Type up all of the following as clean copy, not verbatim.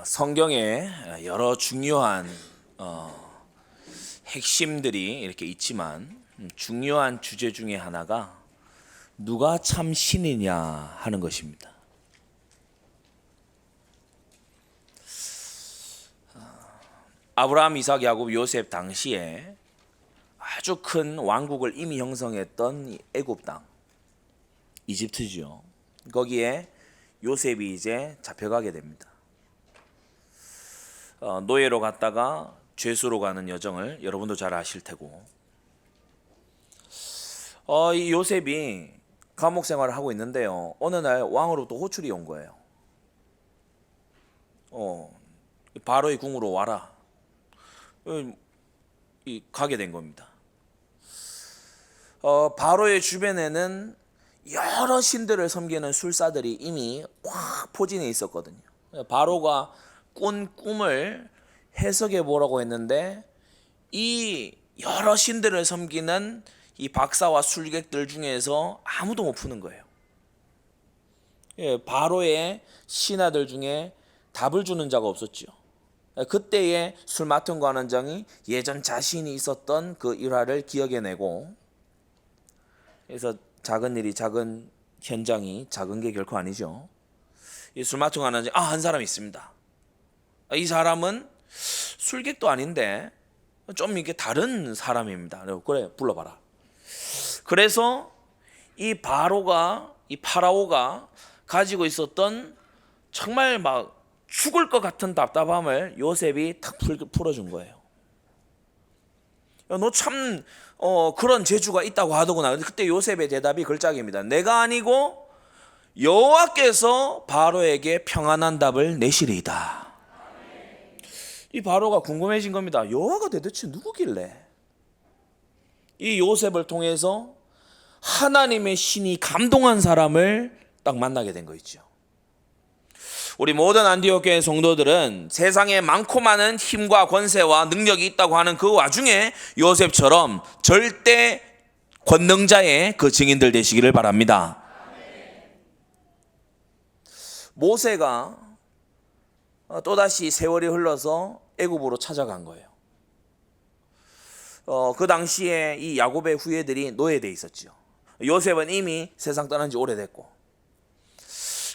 성경에 여러 중요한 핵심들이 이렇게 있지만 중요한 주제 중에 하나가 누가 참 신이냐 하는 것입니다. 아브라함, 이삭, 야곱, 요셉 당시에 아주 큰 왕국을 이미 형성했던 이 애굽 땅, 이집트죠. 거기에 요셉이 이제 잡혀가게 됩니다. 노예로 갔다가 죄수로 가는 여정을 여러분도 잘 아실 테고, 이 요셉이 감옥 생활을 하고 있는데요. 어느 날 왕으로부터 호출이 온 거예요. 바로의 궁으로 와라. 가게 된 겁니다. 바로의 주변에는 여러 신들을 섬기는 술사들이 이미 꽉 포진해 있었거든요. 바로가 꾼 꿈을 해석해 보라고 했는데 이 여러 신들을 섬기는 이 박사와 술객들 중에서 아무도 못 푸는 거예요. 바로의 신하들 중에 답을 주는 자가 없었죠. 그때의 술 맡은 관원장이 예전 자신이 있었던 그 일화를 기억해내고, 그래서 작은 일이 작은 현장이 작은 게 결코 아니죠. 이 술 맡은 관원장이 한 사람이 있습니다. 이 사람은 술객도 아닌데 좀 이게 다른 사람입니다. 그래, 불러봐라. 그래서 이 파라오가 가지고 있었던 정말 막 죽을 것 같은 답답함을 요셉이 탁 풀어준 거예요. 너 참 그런 재주가 있다고 하더구나. 그때 요셉의 대답이 걸작입니다. 내가 아니고 여호와께서 바로에게 평안한 답을 내시리이다. 이 바로가 궁금해진 겁니다. 여호와가 도대체 누구길래 이 요셉을 통해서 하나님의 신이 감동한 사람을 딱 만나게 된 거 있죠. 우리 모든 안디옥 교회 성도들은 세상에 많고 많은 힘과 권세와 능력이 있다고 하는 그 와중에 요셉처럼 절대 권능자의 그 증인들 되시기를 바랍니다. 모세가 또다시 세월이 흘러서 애굽으로 찾아간 거예요. 그 당시에 이 야곱의 후예들이 노예돼 있었죠. 요셉은 이미 세상 떠난 지 오래됐고,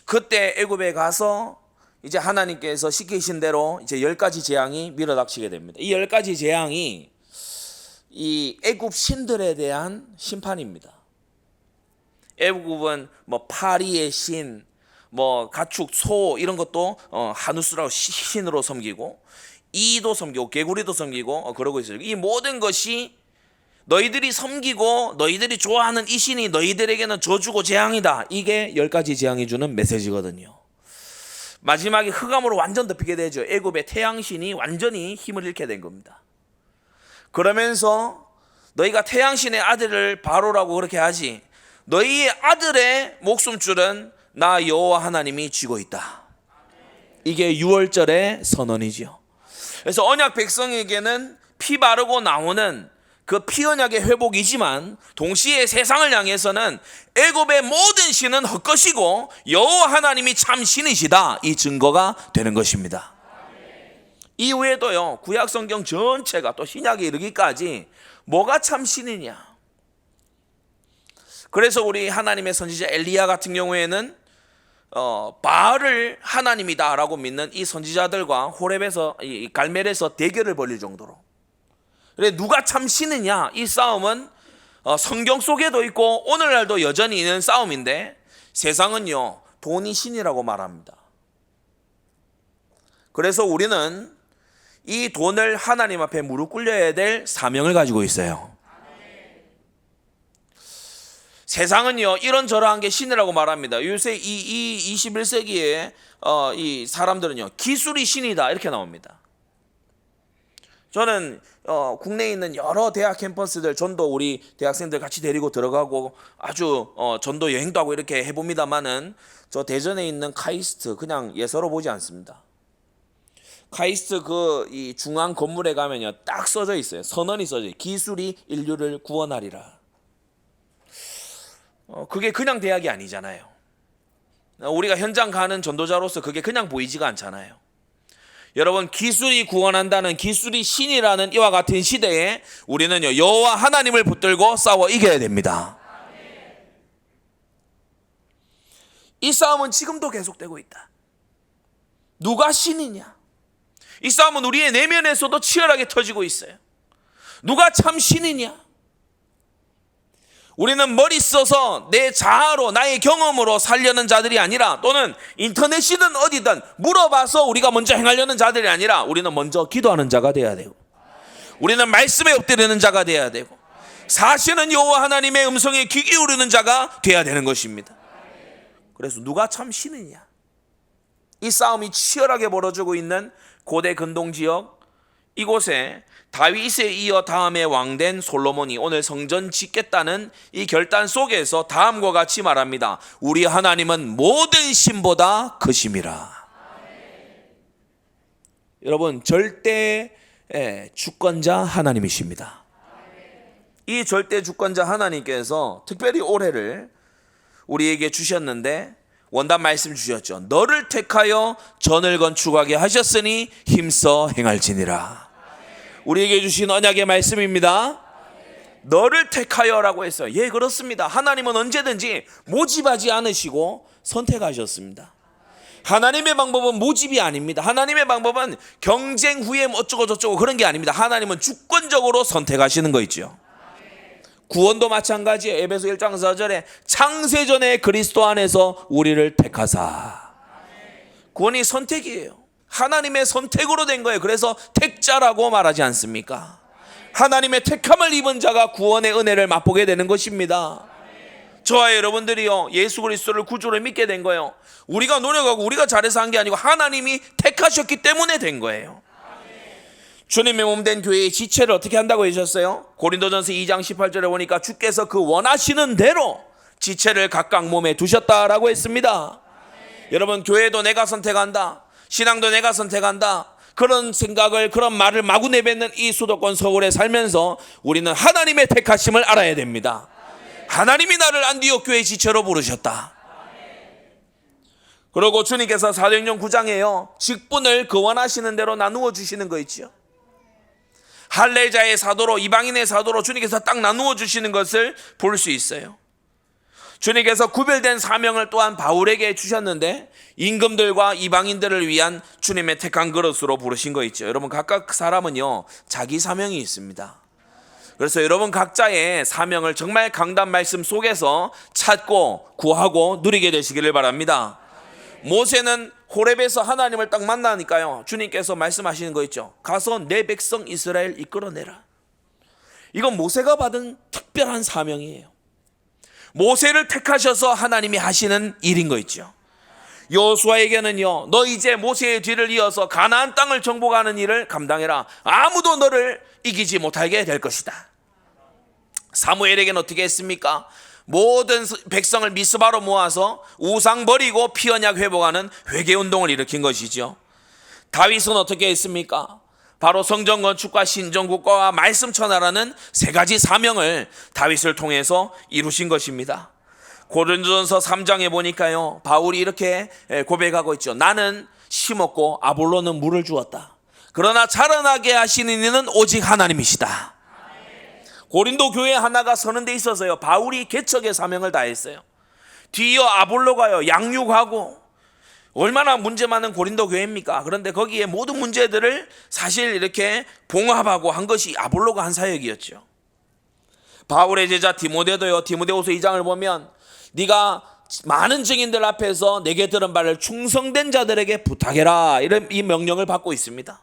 그때 애굽에 가서 이제 하나님께서 시키신 대로 이제 10가지 재앙이 밀어닥치게 됩니다. 이 10가지 재앙이 이 애굽 신들에 대한 심판입니다. 애굽은 뭐 파리의 신, 뭐 가축, 소 이런 것도 하누스라고 신으로 섬기고, 이도 섬기고 개구리도 섬기고 그러고 있어요. 이 모든 것이 너희들이 섬기고 너희들이 좋아하는 이 신이 너희들에게는 저주고 재앙이다. 이게 10가지 재앙이 주는 메시지거든요. 마지막에 흑암으로 완전 덮이게 되죠. 애굽의 태양신이 완전히 힘을 잃게 된 겁니다. 그러면서 너희가 태양신의 아들을 바로라고 그렇게 하지, 너희의 아들의 목숨줄은 나 여호와 하나님이 쥐고 있다. 이게 6월절의 선언이죠. 그래서 언약 백성에게는 피 바르고 나오는 그 피 언약의 회복이지만, 동시에 세상을 향해서는 애굽의 모든 신은 헛것이고 여호와 하나님이 참 신이시다, 이 증거가 되는 것입니다. 이후에도요, 구약 성경 전체가 또 신약에 이르기까지 뭐가 참 신이냐. 그래서 우리 하나님의 선지자 엘리야 같은 경우에는 바알을 하나님이다라고 믿는 이 선지자들과 호렙에서, 이 갈멜에서 대결을 벌일 정도로. 그래, 누가 참 신이냐, 이 싸움은 성경 속에도 있고 오늘날도 여전히 있는 싸움인데, 세상은요 돈이 신이라고 말합니다. 그래서 우리는 이 돈을 하나님 앞에 무릎 꿇려야 될 사명을 가지고 있어요. 세상은요 이런저러한 게 신이라고 말합니다. 요새 이 21세기에 이 사람들은요 기술이 신이다 이렇게 나옵니다. 저는 국내에 있는 여러 대학 캠퍼스들 전도 우리 대학생들 같이 데리고 들어가고 아주 전도 여행도 하고 이렇게 해봅니다만은, 저 대전에 있는 카이스트 그냥 예서로 보지 않습니다. 카이스트 이 중앙 건물에 가면요 딱 써져 있어요. 선언이 써져 있어요. 기술이 인류를 구원하리라. 그게 그냥 대학이 아니잖아요. 우리가 현장 가는 전도자로서 그게 그냥 보이지가 않잖아요. 여러분, 기술이 구원한다는, 기술이 신이라는 이와 같은 시대에 우리는요, 여호와 하나님을 붙들고 싸워 이겨야 됩니다. 이 싸움은 지금도 계속되고 있다. 누가 신이냐? 이 싸움은 우리의 내면에서도 치열하게 터지고 있어요. 누가 참 신이냐? 우리는 머리 써서 내 자아로, 나의 경험으로 살려는 자들이 아니라, 또는 인터넷이든 어디든 물어봐서 우리가 먼저 행하려는 자들이 아니라, 우리는 먼저 기도하는 자가 돼야 되고, 우리는 말씀에 엎드리는 자가 돼야 되고, 사실은 여호와 하나님의 음성에 귀 기울이는 자가 돼야 되는 것입니다. 그래서 누가 참 신이냐? 이 싸움이 치열하게 벌어지고 있는 고대 근동 지역, 이곳에 다윗에 이어 다음에 왕된 솔로몬이 오늘 성전 짓겠다는 이 결단 속에서 다음과 같이 말합니다. 우리 하나님은 모든 신보다 크심이라. 여러분, 절대 주권자 하나님이십니다. 이 절대 주권자 하나님께서 특별히 올해를 우리에게 주셨는데, 원단 말씀 주셨죠. 너를 택하여 전을 건축하게 하셨으니 힘써 행할지니라. 우리에게 주신 언약의 말씀입니다. 너를 택하여라고 했어요. 예, 그렇습니다. 하나님은 언제든지 모집하지 않으시고 선택하셨습니다. 하나님의 방법은 모집이 아닙니다. 하나님의 방법은 경쟁 후에 어쩌고 저쩌고 그런 게 아닙니다. 하나님은 주권적으로 선택하시는 거 있죠. 구원도 마찬가지예요. 에베소 1장 4절에 창세전에 그리스도 안에서 우리를 택하사. 구원이 선택이에요. 하나님의 선택으로 된 거예요. 그래서 택자라고 말하지 않습니까? 하나님의 택함을 입은 자가 구원의 은혜를 맛보게 되는 것입니다. 저와 여러분들이요, 예수 그리스도를 구주로 믿게 된 거예요. 우리가 노력하고 우리가 잘해서 한 게 아니고 하나님이 택하셨기 때문에 된 거예요. 주님의 몸된 교회의 지체를 어떻게 한다고 해주셨어요? 고린도전서 2장 18절에 보니까 주께서 그 원하시는 대로 지체를 각각 몸에 두셨다라고 했습니다. 여러분, 교회도 내가 선택한다, 신앙도 내가 선택한다, 그런 생각을, 그런 말을 마구 내뱉는 이 수도권 서울에 살면서 우리는 하나님의 택하심을 알아야 됩니다. 하나님이 나를 안디옥 교회 지체로 부르셨다. 그리고 주님께서 사도행전 9장에요, 직분을 그 원하시는 대로 나누어 주시는 거 있죠. 할례자의 사도로, 이방인의 사도로 주님께서 딱 나누어 주시는 것을 볼 수 있어요. 주님께서 구별된 사명을 또한 바울에게 주셨는데, 임금들과 이방인들을 위한 주님의 택한 그릇으로 부르신 거 있죠. 여러분, 각각 사람은요, 자기 사명이 있습니다. 그래서 여러분 각자의 사명을 정말 강단 말씀 속에서 찾고 구하고 누리게 되시기를 바랍니다. 모세는 호렙에서 하나님을 딱 만나니까요, 주님께서 말씀하시는 거 있죠. 가서 내 백성 이스라엘 이끌어내라. 이건 모세가 받은 특별한 사명이에요. 모세를 택하셔서 하나님이 하시는 일인 거 있죠. 여호수아에게는요, 너 이제 모세의 뒤를 이어서 가나안 땅을 정복하는 일을 감당해라. 아무도 너를 이기지 못하게 될 것이다. 사무엘에게는 어떻게 했습니까? 모든 백성을 미스바로 모아서 우상 버리고 피 언약 회복하는 회개운동을 일으킨 것이죠. 다윗은 어떻게 했습니까? 바로 성전 건축과 신정국가와 말씀 전하라는 세 가지 사명을 다윗을 통해서 이루신 것입니다. 고린도전서 3장에 보니까요, 바울이 이렇게 고백하고 있죠. 나는 심었고 아볼로는 물을 주었다. 그러나 자라나게 하시는 이는 오직 하나님이시다. 고린도 교회 하나가 서는 데 있어서요, 바울이 개척의 사명을 다했어요. 뒤이어 아볼로가요, 양육하고, 얼마나 문제 많은 고린도 교회입니까? 그런데 거기에 모든 문제들을 사실 이렇게 봉합하고 한 것이 아볼로가 한 사역이었죠. 바울의 제자 디모데도요, 디모데후서 2장을 보면 네가 많은 증인들 앞에서 내게 들은 바를 충성된 자들에게 부탁해라, 이런 이 명령을 받고 있습니다.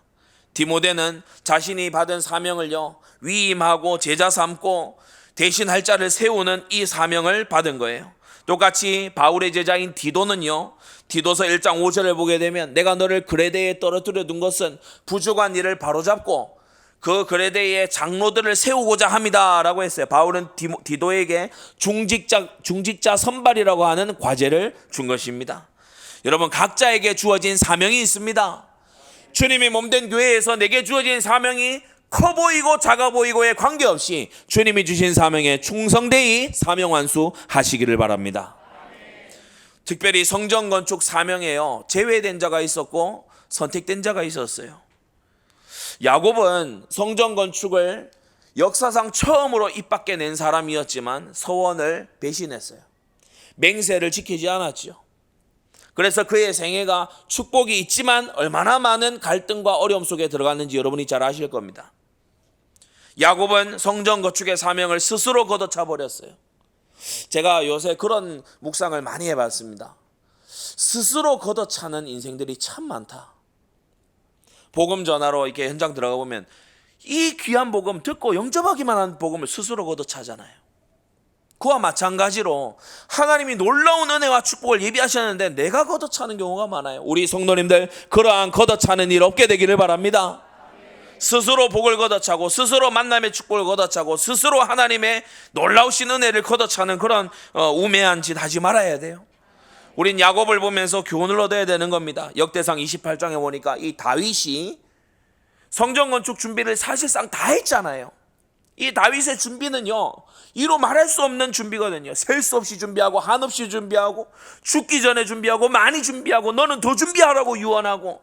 디모데는 자신이 받은 사명을요, 위임하고 제자 삼고 대신할 자를 세우는 이 사명을 받은 거예요. 똑같이 바울의 제자인 디도는요, 디도서 1장 5절을 보게 되면 내가 너를 그레데에 떨어뜨려 둔 것은 부족한 일을 바로잡고 그 그레데의 장로들을 세우고자 합니다 라고 했어요. 바울은 디도에게 중직자 선발이라고 하는 과제를 준 것입니다. 여러분, 각자에게 주어진 사명이 있습니다. 주님이 몸된 교회에서 내게 주어진 사명이 커 보이고 작아 보이고에 관계없이 주님이 주신 사명에 충성되이 사명 완수하시기를 바랍니다. 특별히 성전 건축 사명에요, 제외된 자가 있었고 선택된 자가 있었어요. 야곱은 성전 건축을 역사상 처음으로 입 밖에 낸 사람이었지만 서원을 배신했어요. 맹세를 지키지 않았죠. 그래서 그의 생애가 축복이 있지만 얼마나 많은 갈등과 어려움 속에 들어갔는지 여러분이 잘 아실 겁니다. 야곱은 성전 건축의 사명을 스스로 걷어차 버렸어요. 제가 요새 그런 묵상을 많이 해봤습니다. 스스로 걷어차는 인생들이 참 많다. 복음 전하러 이렇게 현장 들어가 보면 이 귀한 복음 듣고 영접하기만 한 복음을 스스로 걷어차잖아요. 그와 마찬가지로 하나님이 놀라운 은혜와 축복을 예비하셨는데 내가 걷어차는 경우가 많아요. 우리 성도님들 그러한 걷어차는 일 없게 되기를 바랍니다. 스스로 복을 걷어차고 스스로 만남의 축복을 걷어차고 스스로 하나님의 놀라우신 은혜를 걷어차는 그런 우매한 짓 하지 말아야 돼요. 우린 야곱을 보면서 교훈을 얻어야 되는 겁니다. 역대상 28장에 보니까 이 다윗이 성전 건축 준비를 사실상 다 했잖아요. 이 다윗의 준비는요, 이로 말할 수 없는 준비거든요. 셀 수 없이 준비하고 한없이 준비하고 죽기 전에 준비하고 많이 준비하고 너는 더 준비하라고 유언하고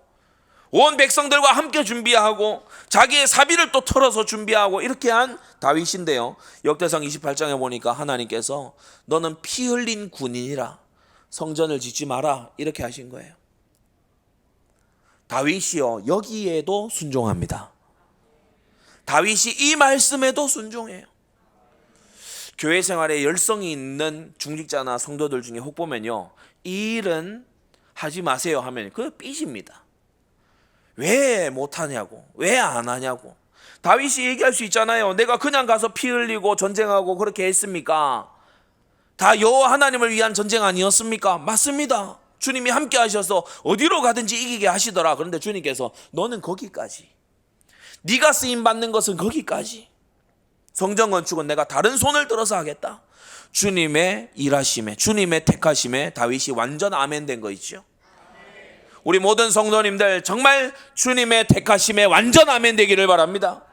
온 백성들과 함께 준비하고 자기의 사비를 또 털어서 준비하고 이렇게 한 다윗인데요, 역대상 28장에 보니까 하나님께서 너는 피 흘린 군인이라 성전을 짓지 마라 이렇게 하신 거예요. 다윗이요 여기에도 순종합니다. 다윗이 이 말씀에도 순종해요. 교회 생활에 열성이 있는 중직자나 성도들 중에 혹 보면요, 이 일은 하지 마세요 하면 그 삐집니다. 왜 못하냐고, 왜 안 하냐고. 다윗이 얘기할 수 있잖아요. 내가 그냥 가서 피 흘리고 전쟁하고 그렇게 했습니까? 다 여호와 하나님을 위한 전쟁 아니었습니까? 맞습니다. 주님이 함께 하셔서 어디로 가든지 이기게 하시더라. 그런데 주님께서 너는 거기까지, 네가 쓰임 받는 것은 거기까지, 성전 건축은 내가 다른 손을 들어서 하겠다. 주님의 일하심에, 주님의 택하심에 다윗이 완전 아멘된 거 있죠. 우리 모든 성도님들 정말 주님의 택하심에 완전 아멘되기를 바랍니다.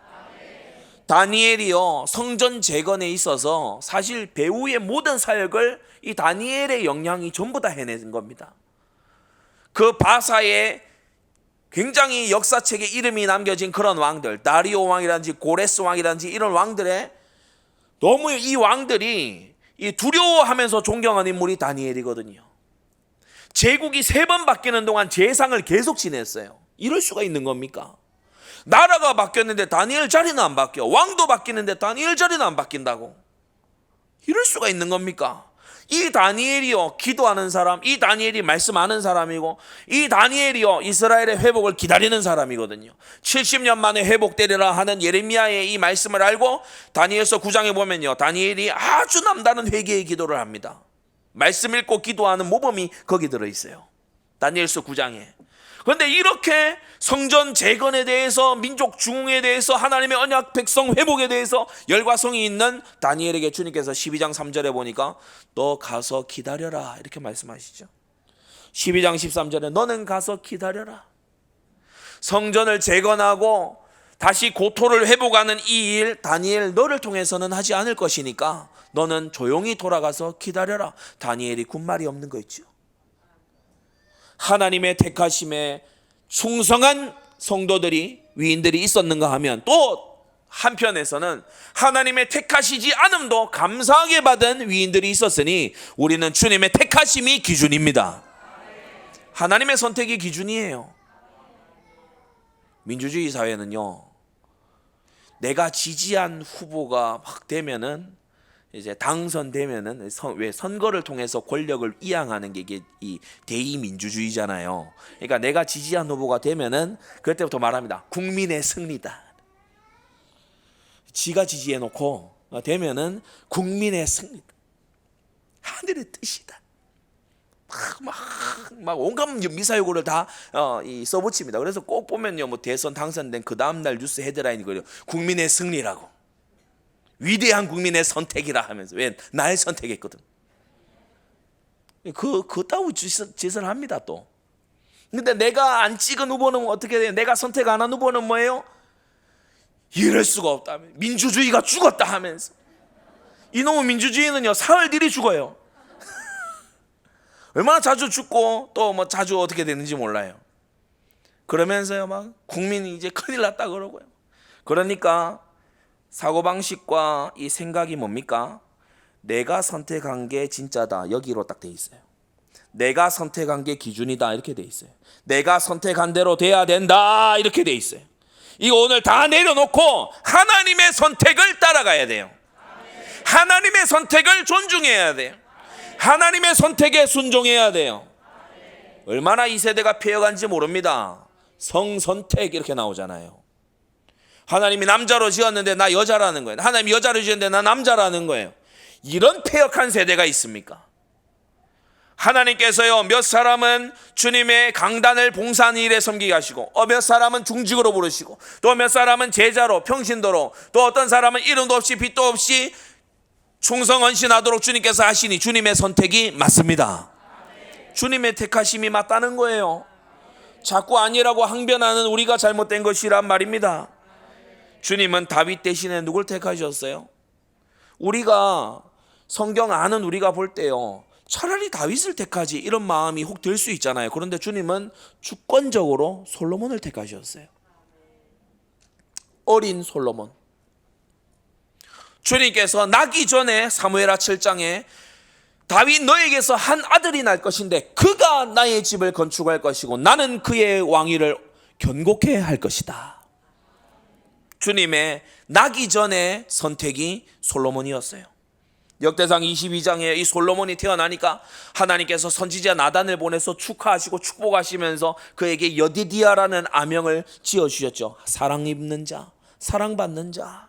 다니엘이요 성전 재건에 있어서 사실 배후의 모든 사역을 이 다니엘의 영향이 전부 다 해낸 겁니다. 그 바사의 굉장히 역사책에 이름이 남겨진 그런 왕들, 다리오 왕이라든지 고레스 왕이라든지 이런 왕들의 너무 이 왕들이 이 두려워하면서 존경하는 인물이 다니엘이거든요. 제국이 3번 바뀌는 동안 제상을 계속 지냈어요. 이럴 수가 있는 겁니까? 나라가 바뀌었는데 다니엘 자리는 안 바뀌어. 왕도 바뀌는데 다니엘 자리는 안 바뀐다고. 이럴 수가 있는 겁니까? 이 다니엘이요 기도하는 사람, 이 다니엘이 말씀하는 사람이고, 이 다니엘이요 이스라엘의 회복을 기다리는 사람이거든요. 70년 만에 회복되리라 하는 예레미야의 이 말씀을 알고 다니엘서 9장에 보면요, 다니엘이 아주 남다른 회개의 기도를 합니다. 말씀 읽고 기도하는 모범이 거기 들어있어요, 다니엘서 9장에. 그런데 이렇게 성전 재건에 대해서, 민족 중흥에 대해서, 하나님의 언약 백성 회복에 대해서 열과 성이 있는 다니엘에게 주님께서 12장 3절에 보니까 너 가서 기다려라 이렇게 말씀하시죠. 12장 13절에 너는 가서 기다려라. 성전을 재건하고 다시 고토를 회복하는 이 일 다니엘 너를 통해서는 하지 않을 것이니까 너는 조용히 돌아가서 기다려라. 다니엘이 군말이 없는 거 있죠. 하나님의 택하심에 충성한 성도들이, 위인들이 있었는가 하면 또 한편에서는 하나님의 택하시지 않음도 감사하게 받은 위인들이 있었으니 우리는 주님의 택하심이 기준입니다. 하나님의 선택이 기준이에요. 민주주의 사회는요, 내가 지지한 후보가 막 되면은, 이제 당선되면은 왜 선거를 통해서 권력을 이양하는 게 이게 이 대의민주주의잖아요. 그러니까 내가 지지한 후보가 되면은 그때부터 말합니다. 국민의 승리다. 지가 지지해놓고 되면은 국민의 승리다. 하늘의 뜻이다. 막 온갖 미사여구를 다 써붙입니다. 그래서 꼭 보면요, 뭐 대선 당선된 그 다음날 뉴스 헤드라인이거든요. 국민의 승리라고. 위대한 국민의 선택이라 하면서. 왜? 날 선택했거든. 그따위 짓을 합니다 또. 근데 내가 안 찍은 후보는 어떻게 돼요? 내가 선택 안 한 후보는 뭐예요? 이럴 수가 없다. 민주주의가 죽었다 하면서. 이놈의 민주주의는요 사흘들이 죽어요. 얼마나 자주 죽고 또 뭐 자주 어떻게 되는지 몰라요. 그러면서요 막 국민이 이제 큰일 났다 그러고요. 그러니까 사고방식과 이 생각이 뭡니까? 내가 선택한 게 진짜다, 여기로 딱 돼 있어요. 내가 선택한 게 기준이다, 이렇게 돼 있어요. 내가 선택한 대로 돼야 된다, 이렇게 돼 있어요. 이거 오늘 다 내려놓고 하나님의 선택을 따라가야 돼요. 하나님의 선택을 존중해야 돼요. 하나님의 선택에 순종해야 돼요. 얼마나 이 세대가 폐역한지 모릅니다. 성선택 이렇게 나오잖아요. 하나님이 남자로 지었는데 나 여자라는 거예요. 하나님이 여자로 지었는데 나 남자라는 거예요. 이런 폐역한 세대가 있습니까? 하나님께서요 몇 사람은 주님의 강단을 봉사하는 일에 섬기게 하시고, 몇 사람은 중직으로 부르시고, 또 몇 사람은 제자로 평신도로, 또 어떤 사람은 이름도 없이 빛도 없이 충성 헌신하도록 주님께서 하시니 주님의 선택이 맞습니다. 주님의 택하심이 맞다는 거예요. 자꾸 아니라고 항변하는 우리가 잘못된 것이란 말입니다. 주님은 다윗 대신에 누굴 택하셨어요? 우리가 성경 아는 우리가 볼 때요 차라리 다윗을 택하지 이런 마음이 혹 들 수 있잖아요. 그런데 주님은 주권적으로 솔로몬을 택하셨어요. 어린 솔로몬. 주님께서 나기 전에 사무엘하 7장에 다윗 너에게서 한 아들이 날 것인데 그가 나의 집을 건축할 것이고 나는 그의 왕위를 견고케 할 것이다. 주님의 나기 전에 선택이 솔로몬이었어요. 역대상 22장에 이 솔로몬이 태어나니까 하나님께서 선지자 나단을 보내서 축하하시고 축복하시면서 그에게 여디디아라는 아명을 지어주셨죠. 사랑 입는 자, 사랑받는 자.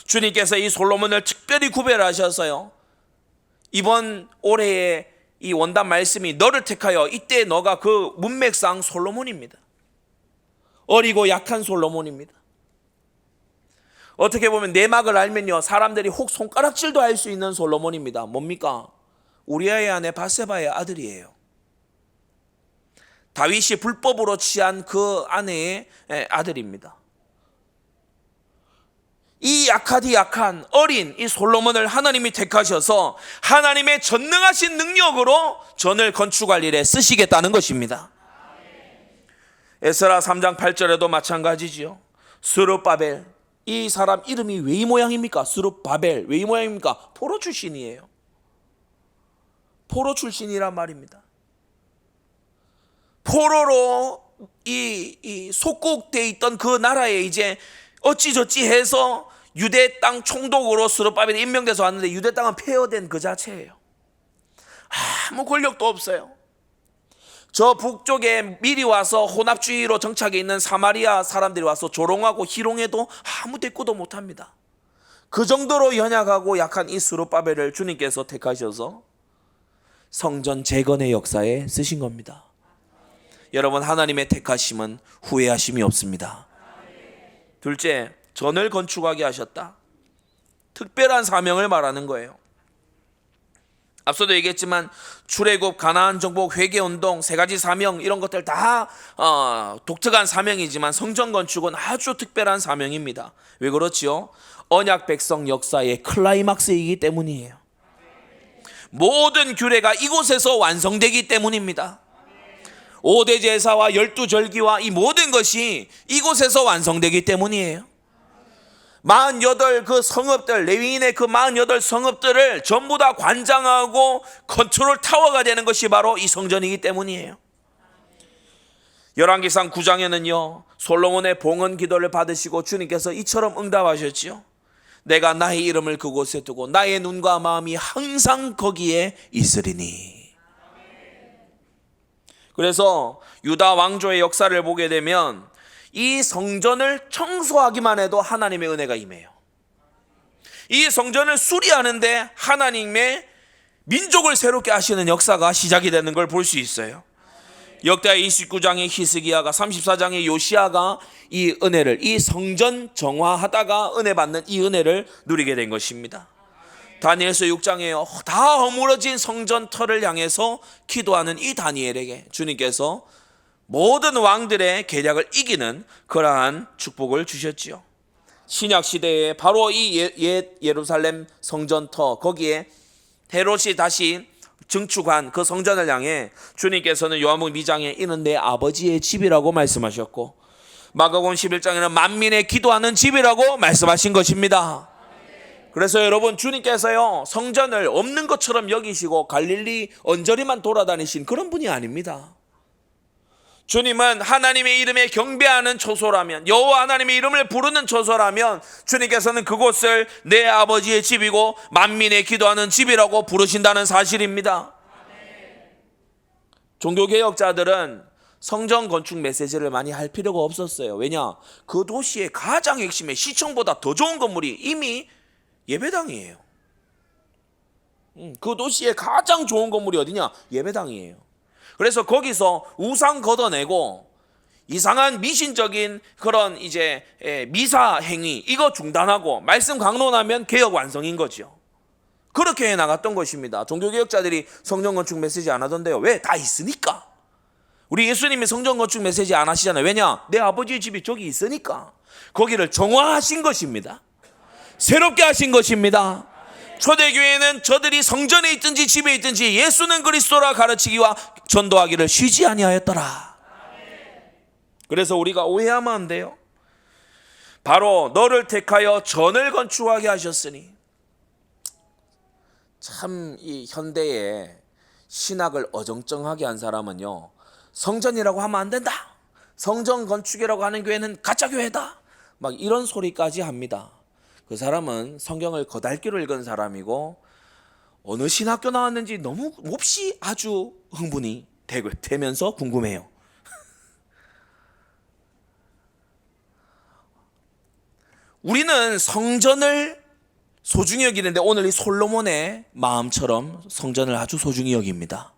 주님께서 이 솔로몬을 특별히 구별하셔서요 이번 올해의 이 원단 말씀이 너를 택하여, 이때 너가 그 문맥상 솔로몬입니다. 어리고 약한 솔로몬입니다. 어떻게 보면 내막을 알면요 사람들이 혹 손가락질도 할 수 있는 솔로몬입니다. 뭡니까? 우리아의 아내 바세바의 아들이에요. 다윗이 불법으로 취한 그 아내의 아들입니다. 이 약한 어린 이 솔로몬을 하나님이 택하셔서 하나님의 전능하신 능력으로 전을 건축할 일에 쓰시겠다는 것입니다. 에스라 3장 8절에도 마찬가지지요. 스룹바벨, 이 사람 이름이 왜 이 모양입니까? 스룹바벨, 왜 이 모양입니까? 포로 출신이에요. 포로 출신이란 말입니다. 포로로 이 속국돼 있던 그 나라에 이제 어찌저찌 해서 유대 땅 총독으로 스룹바벨이 임명돼서 왔는데 유대 땅은 폐허된 그 자체예요. 아무 권력도 없어요. 저 북쪽에 미리 와서 혼합주의로 정착해 있는 사마리아 사람들이 와서 조롱하고 희롱해도 아무 대꾸도 못합니다. 그 정도로 연약하고 약한 이 스룹바벨을 주님께서 택하셔서 성전 재건의 역사에 쓰신 겁니다. 여러분, 하나님의 택하심은 후회하심이 없습니다. 둘째, 전을 건축하게 하셨다. 특별한 사명을 말하는 거예요. 앞서도 얘기했지만 출애굽, 가나안 정복, 회개운동, 세 가지 사명, 이런 것들 다 독특한 사명이지만 성전 건축은 아주 특별한 사명입니다. 왜 그렇지요? 언약 백성 역사의 클라이막스이기 때문이에요. 모든 규례가 이곳에서 완성되기 때문입니다. 5대 제사와 12절기와 이 모든 것이 이곳에서 완성되기 때문이에요. 48 그 성읍들, 레위인의 그 48 성읍들을 전부 다 관장하고 컨트롤 타워가 되는 것이 바로 이 성전이기 때문이에요. 열왕기상 9장에는요 솔로몬의 봉헌 기도를 받으시고 주님께서 이처럼 응답하셨지요. 내가 나의 이름을 그곳에 두고 나의 눈과 마음이 항상 거기에 있으리니. 그래서 유다 왕조의 역사를 보게 되면 이 성전을 청소하기만 해도 하나님의 은혜가 임해요. 이 성전을 수리하는데 하나님의 민족을 새롭게 하시는 역사가 시작이 되는 걸 볼 수 있어요. 역대하 29장의 히스기야가, 34장의 요시야가 이 은혜를, 이 성전 정화하다가 은혜 받는 이 은혜를 누리게 된 것입니다. 다니엘서 6장에요 다 허물어진 성전터를 향해서 기도하는 이 다니엘에게 주님께서 모든 왕들의 계략을 이기는 그러한 축복을 주셨지요. 신약 시대에 바로 이 옛 예루살렘 성전터, 거기에 헤롯이 다시 증축한 그 성전을 향해 주님께서는 요한복음 2장에 이는 내 아버지의 집이라고 말씀하셨고, 마가복음 11장에는 만민의 기도하는 집이라고 말씀하신 것입니다. 그래서 여러분, 주님께서요 성전을 없는 것처럼 여기시고 갈릴리 언저리만 돌아다니신 그런 분이 아닙니다. 주님은 하나님의 이름에 경배하는 처소라면, 여호와 하나님의 이름을 부르는 처소라면 주님께서는 그곳을 내 아버지의 집이고 만민의 기도하는 집이라고 부르신다는 사실입니다. 종교개혁자들은 성전 건축 메시지를 많이 할 필요가 없었어요. 왜냐? 그 도시의 가장 핵심의 시청보다 더 좋은 건물이 이미 예배당이에요. 그 도시의 가장 좋은 건물이 어디냐? 예배당이에요. 그래서 거기서 우상 걷어내고 이상한 미신적인 그런 이제 미사 행위 이거 중단하고 말씀 강론하면 개혁 완성인 거죠. 그렇게 해 나갔던 것입니다. 종교개혁자들이 성전 건축 메시지 안 하던데요. 왜? 다 있으니까. 우리 예수님이 성전 건축 메시지 안 하시잖아요. 왜냐? 내 아버지의 집이 저기 있으니까. 거기를 정화하신 것입니다. 새롭게 하신 것입니다. 초대교회는 저들이 성전에 있든지 집에 있든지 예수는 그리스도라 가르치기와 전도하기를 쉬지 아니하였더라. 그래서 우리가 오해하면 안 돼요. 바로 너를 택하여 전을 건축하게 하셨으니. 참 이 현대에 신학을 어정쩡하게 한 사람은요, 성전이라고 하면 안 된다, 성전 건축이라고 하는 교회는 가짜 교회다, 막 이런 소리까지 합니다. 그 사람은 성경을 거달기로 읽은 사람이고 어느 신학교 나왔는지 너무 몹시 아주 흥분이 되면서 궁금해요. 우리는 성전을 소중히 여기는데 오늘 이 솔로몬의 마음처럼 성전을 아주 소중히 여깁니다.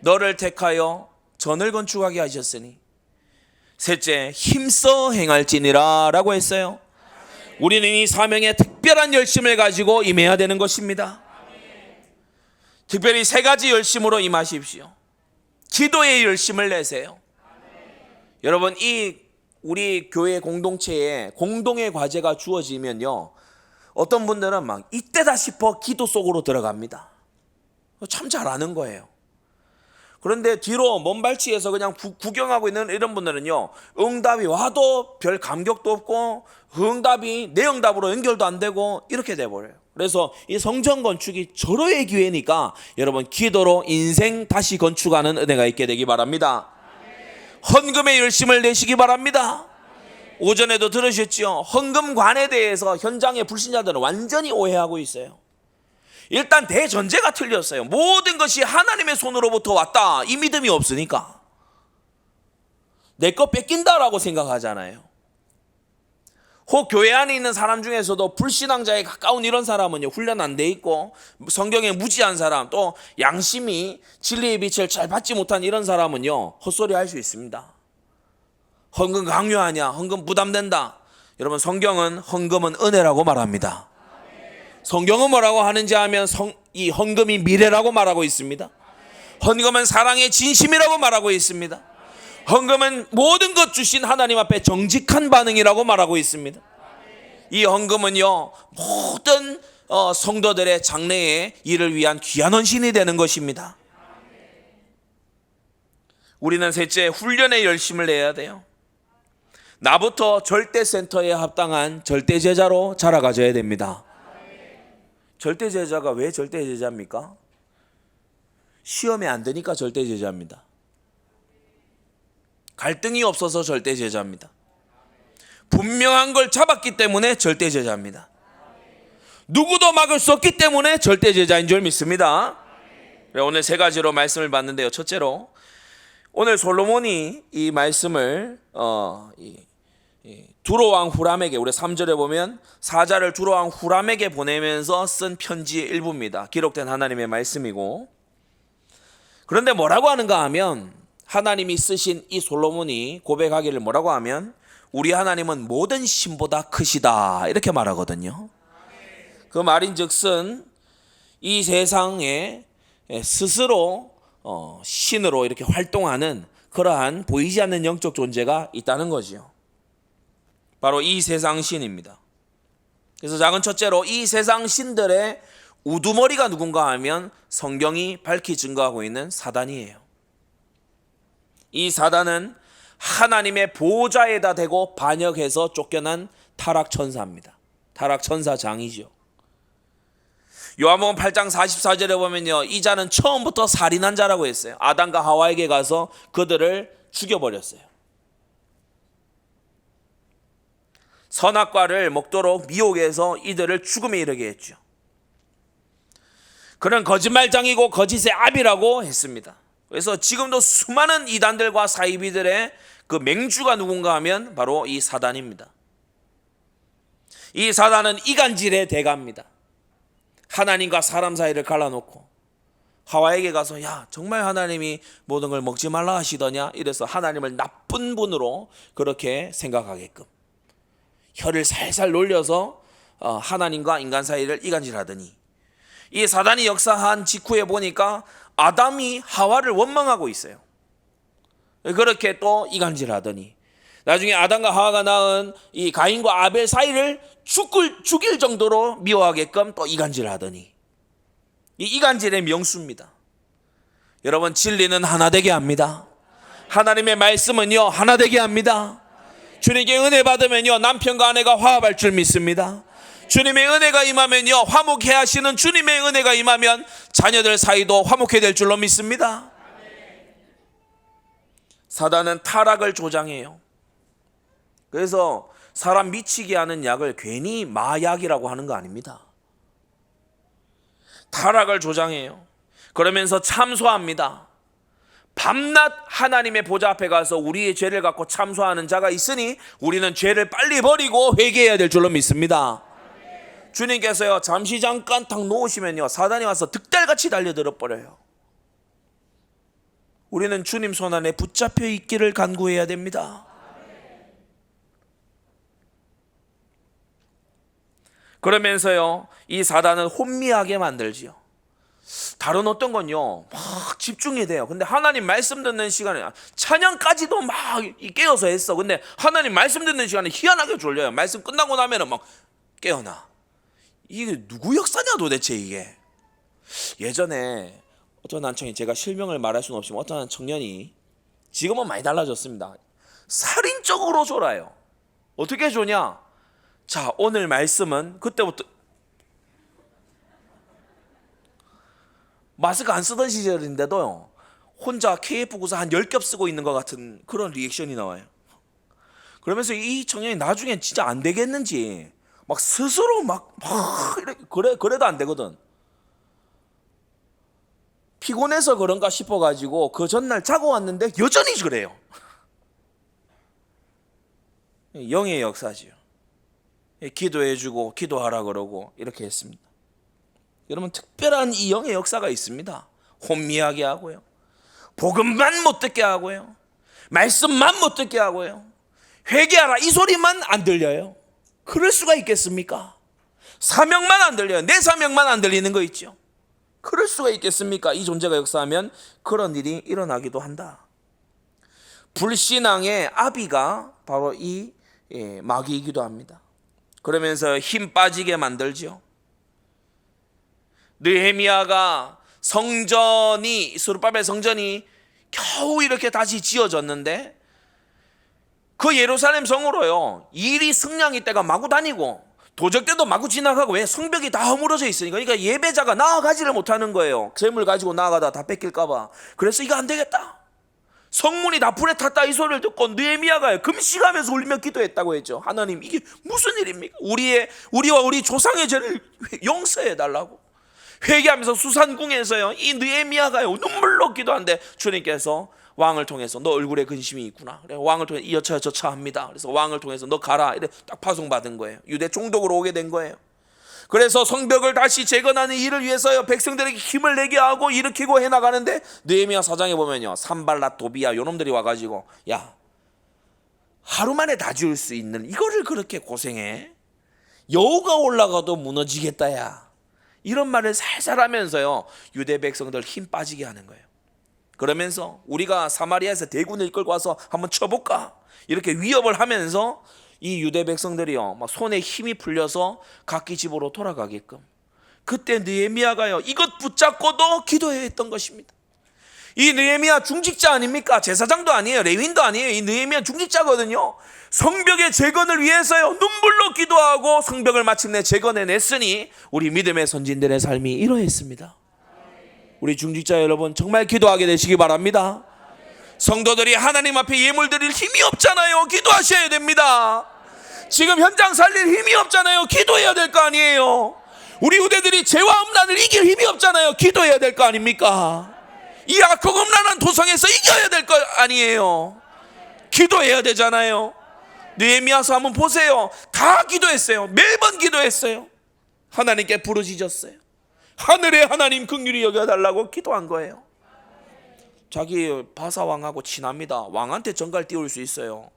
너를 택하여 전을 건축하게 하셨으니 셋째 힘써 행할지니라 라고 했어요. 우리는 이 사명에 특별한 열심을 가지고 임해야 되는 것입니다. 특별히 세 가지 열심으로 임하십시오. 기도의 열심을 내세요. 여러분, 이 우리 교회 공동체에 공동의 과제가 주어지면요, 어떤 분들은 막 이때다 싶어 기도 속으로 들어갑니다. 참 잘하는 거예요. 그런데 뒤로 먼발치에서 그냥 구경하고 있는 이런 분들은요, 응답이 와도 별 감격도 없고 응답이 내 응답으로 연결도 안 되고 이렇게 돼버려요. 그래서 이 성전 건축이 절호의 기회니까 여러분, 기도로 인생 다시 건축하는 은혜가 있게 되기 바랍니다. 헌금의 열심을 내시기 바랍니다. 오전에도 들으셨죠? 헌금관에 대해서 현장의 불신자들은 완전히 오해하고 있어요. 일단 대전제가 틀렸어요. 모든 것이 하나님의 손으로부터 왔다, 이 믿음이 없으니까 내 거 뺏긴다라고 생각하잖아요. 혹 교회 안에 있는 사람 중에서도 불신앙자에 가까운 이런 사람은요, 훈련 안 돼 있고 성경에 무지한 사람, 또 양심이 진리의 빛을 잘 받지 못한 이런 사람은요, 헛소리 할 수 있습니다. 헌금 강요하냐, 헌금 부담된다. 여러분, 성경은 헌금은 은혜라고 말합니다. 성경은 뭐라고 하는지 하면 이 헌금이 미래라고 말하고 있습니다. 헌금은 사랑의 진심이라고 말하고 있습니다. 헌금은 모든 것 주신 하나님 앞에 정직한 반응이라고 말하고 있습니다. 이 헌금은요, 모든 성도들의 장래의 일을 위한 귀한 헌신이 되는 것입니다. 우리는 셋째, 훈련의 열심을 내야 돼요. 나부터 절대센터에 합당한 절대제자로 자라가져야 됩니다. 절대제자가 왜 절대제자입니까? 시험에 안 되니까 절대제자입니다. 갈등이 없어서 절대제자입니다. 분명한 걸 잡았기 때문에 절대제자입니다. 누구도 막을 수 없기 때문에 절대제자인 줄 믿습니다. 오늘 세 가지로 말씀을 봤는데요. 첫째로, 오늘 솔로몬이 이 말씀을 두로왕 후람에게, 우리 3절에 보면 사자를 두로왕 후람에게 보내면서 쓴 편지의 일부입니다. 기록된 하나님의 말씀이고, 그런데 뭐라고 하는가 하면, 하나님이 쓰신 이 솔로몬이 고백하기를 뭐라고 하면, 우리 하나님은 모든 신보다 크시다, 이렇게 말하거든요. 그 말인즉슨 이 세상에 스스로 신으로 이렇게 활동하는 그러한 보이지 않는 영적 존재가 있다는 거지요. 바로 이 세상 신입니다. 그래서 작은 첫째로, 이 세상 신들의 우두머리가 누군가 하면 성경이 밝히 증거하고 있는 사단이에요. 이 사단은 하나님의 보좌에다 대고 반역해서 쫓겨난 타락천사입니다. 타락천사장이죠. 요한복음 8장 44절에 보면요, 이 자는 처음부터 살인한 자라고 했어요. 아담과 하와에게 가서 그들을 죽여버렸어요. 선악과를 먹도록 미혹해서 이들을 죽음에 이르게 했죠. 그는 거짓말장이고 거짓의 아비라고 했습니다. 그래서 지금도 수많은 이단들과 사이비들의 그 맹주가 누군가 하면 바로 이 사단입니다. 이 사단은 이간질의 대가입니다. 하나님과 사람 사이를 갈라놓고 하와에게 가서 야, 정말 하나님이 모든 걸 먹지 말라 하시더냐, 이래서 하나님을 나쁜 분으로 그렇게 생각하게끔 혀를 살살 놀려서 하나님과 인간 사이를 이간질하더니, 이 사단이 역사한 직후에 보니까 아담이 하와를 원망하고 있어요. 그렇게 또 이간질하더니 나중에 아담과 하와가 낳은 이 가인과 아벨 사이를 죽일 정도로 미워하게끔 또 이간질하더니, 이 이간질의 명수입니다. 여러분, 진리는 하나 되게 합니다. 하나님의 말씀은요, 하나 되게 합니다. 주님께 은혜 받으면요, 남편과 아내가 화합할 줄 믿습니다. 주님의 은혜가 임하면요, 화목해 하시는 주님의 은혜가 임하면 자녀들 사이도 화목해 될 줄로 믿습니다. 사단은 타락을 조장해요. 그래서 사람 미치게 하는 약을 괜히 마약이라고 하는 거 아닙니다. 타락을 조장해요. 그러면서 참소합니다. 밤낮 하나님의 보좌 앞에 가서 우리의 죄를 갖고 참소하는 자가 있으니 우리는 죄를 빨리 버리고 회개해야 될 줄로 믿습니다. 주님께서요, 잠시 잠깐 딱 놓으시면요, 사단이 와서 득달같이 달려들어 버려요. 우리는 주님 손 안에 붙잡혀 있기를 간구해야 됩니다. 그러면서요, 이 사단은 혼미하게 만들지요. 다른 어떤 건요, 막 집중이 돼요. 근데 하나님 말씀 듣는 시간에 찬양까지도 막 깨어서 했어. 근데 하나님 말씀 듣는 시간에 희한하게 졸려요. 말씀 끝나고 나면은 막 깨어나. 이게 누구 역사냐 도대체 이게. 예전에 어떤 한 청년이, 제가 실명을 말할 수는 없지만 어떤 한 청년이, 지금은 많이 달라졌습니다. 살인적으로 졸아요. 어떻게 조냐? 자, 오늘 말씀은 그때부터 마스크 안 쓰던 시절인데도요, 혼자 KF94 한 10겹 쓰고 있는 것 같은 그런 리액션이 나와요. 그러면서 이 청년이 나중엔 진짜 안 되겠는지 막 스스로 막 이렇게 그래도 안 되거든. 피곤해서 그런가 싶어가지고 그 전날 자고 왔는데 여전히 그래요. 영의 역사지요. 기도해주고 기도하라 그러고 이렇게 했습니다. 여러분, 특별한 이 영의 역사가 있습니다. 혼미하게 하고요, 복음만 못 듣게 하고요, 말씀만 못 듣게 하고요, 회개하라 이 소리만 안 들려요. 그럴 수가 있겠습니까? 사명만 안 들려요. 내 사명만 안 들리는 거 있죠. 그럴 수가 있겠습니까? 이 존재가 역사하면 그런 일이 일어나기도 한다. 불신앙의 아비가 바로 이 마귀이기도 합니다. 그러면서 힘 빠지게 만들죠. 느헤미야가 성전이, 스룹바벨 성전이 겨우 이렇게 다시 지어졌는데 그 예루살렘 성으로요, 일이 승냥이 때가 마구 다니고 도적 때도 마구 지나가고, 왜? 성벽이 다 허물어져 있으니까. 그러니까 예배자가 나아가지를 못하는 거예요. 재물 가지고 나아가다 다 뺏길까 봐. 그래서 이거 안 되겠다, 성문이 다 불에 탔다 이 소리를 듣고 느헤미야가 금식하면서 울며 기도했다고 했죠. 하나님, 이게 무슨 일입니까? 우리와 우리 조상의 죄를 용서해 달라고 회개하면서 수산궁에서요, 이 느헤미야가요 눈물로 기도하는데 주님께서 왕을 통해서 너 얼굴에 근심이 있구나. 그래, 왕을 통해 여차여차합니다. 그래서 왕을 통해서 너 가라. 이래 딱 파송받은 거예요. 유대 총독으로 오게 된 거예요. 그래서 성벽을 다시 재건하는 일을 위해서요, 백성들에게 힘을 내게 하고 일으키고 해나가는데 느헤미야 사장에 보면요, 산발랏 도비야 요놈들이 와가지고, 야, 하루 만에 다 지을 수 있는 이거를 그렇게 고생해? 여우가 올라가도 무너지겠다 야, 이런 말을 살살 하면서요, 유대 백성들 힘 빠지게 하는 거예요. 그러면서 우리가 사마리아에서 대군을 이끌고 와서 한번 쳐볼까, 이렇게 위협을 하면서 이 유대 백성들이요, 막 손에 힘이 풀려서 각기 집으로 돌아가게끔, 그때 느헤미야가요, 이것 붙잡고도 기도해야 했던 것입니다. 이 느헤미야 중직자 아닙니까? 제사장도 아니에요, 레위인도 아니에요. 이 느헤미야 중직자거든요. 성벽의 재건을 위해서요, 눈물로 기도하고 성벽을 마침내 재건해냈으니 우리 믿음의 선진들의 삶이 이러했습니다. 우리 중직자 여러분, 정말 기도하게 되시기 바랍니다. 성도들이 하나님 앞에 예물 드릴 힘이 없잖아요. 기도하셔야 됩니다. 지금 현장 살릴 힘이 없잖아요. 기도해야 될 거 아니에요. 우리 후대들이 죄와 음란을 이길 힘이 없잖아요. 기도해야 될 거 아닙니까? 이 악하고 음란한 도성에서 이겨야 될 거 아니에요. 기도해야 되잖아요. 느헤미야서 한번 보세요. 다 기도했어요. 매번 기도했어요. 하나님께 부르짖었어요. 하늘의 하나님 긍휼히 여겨달라고 기도한 거예요. 자기 바사왕하고 친합니다. 왕한테 정갈 띄울 수 있어요.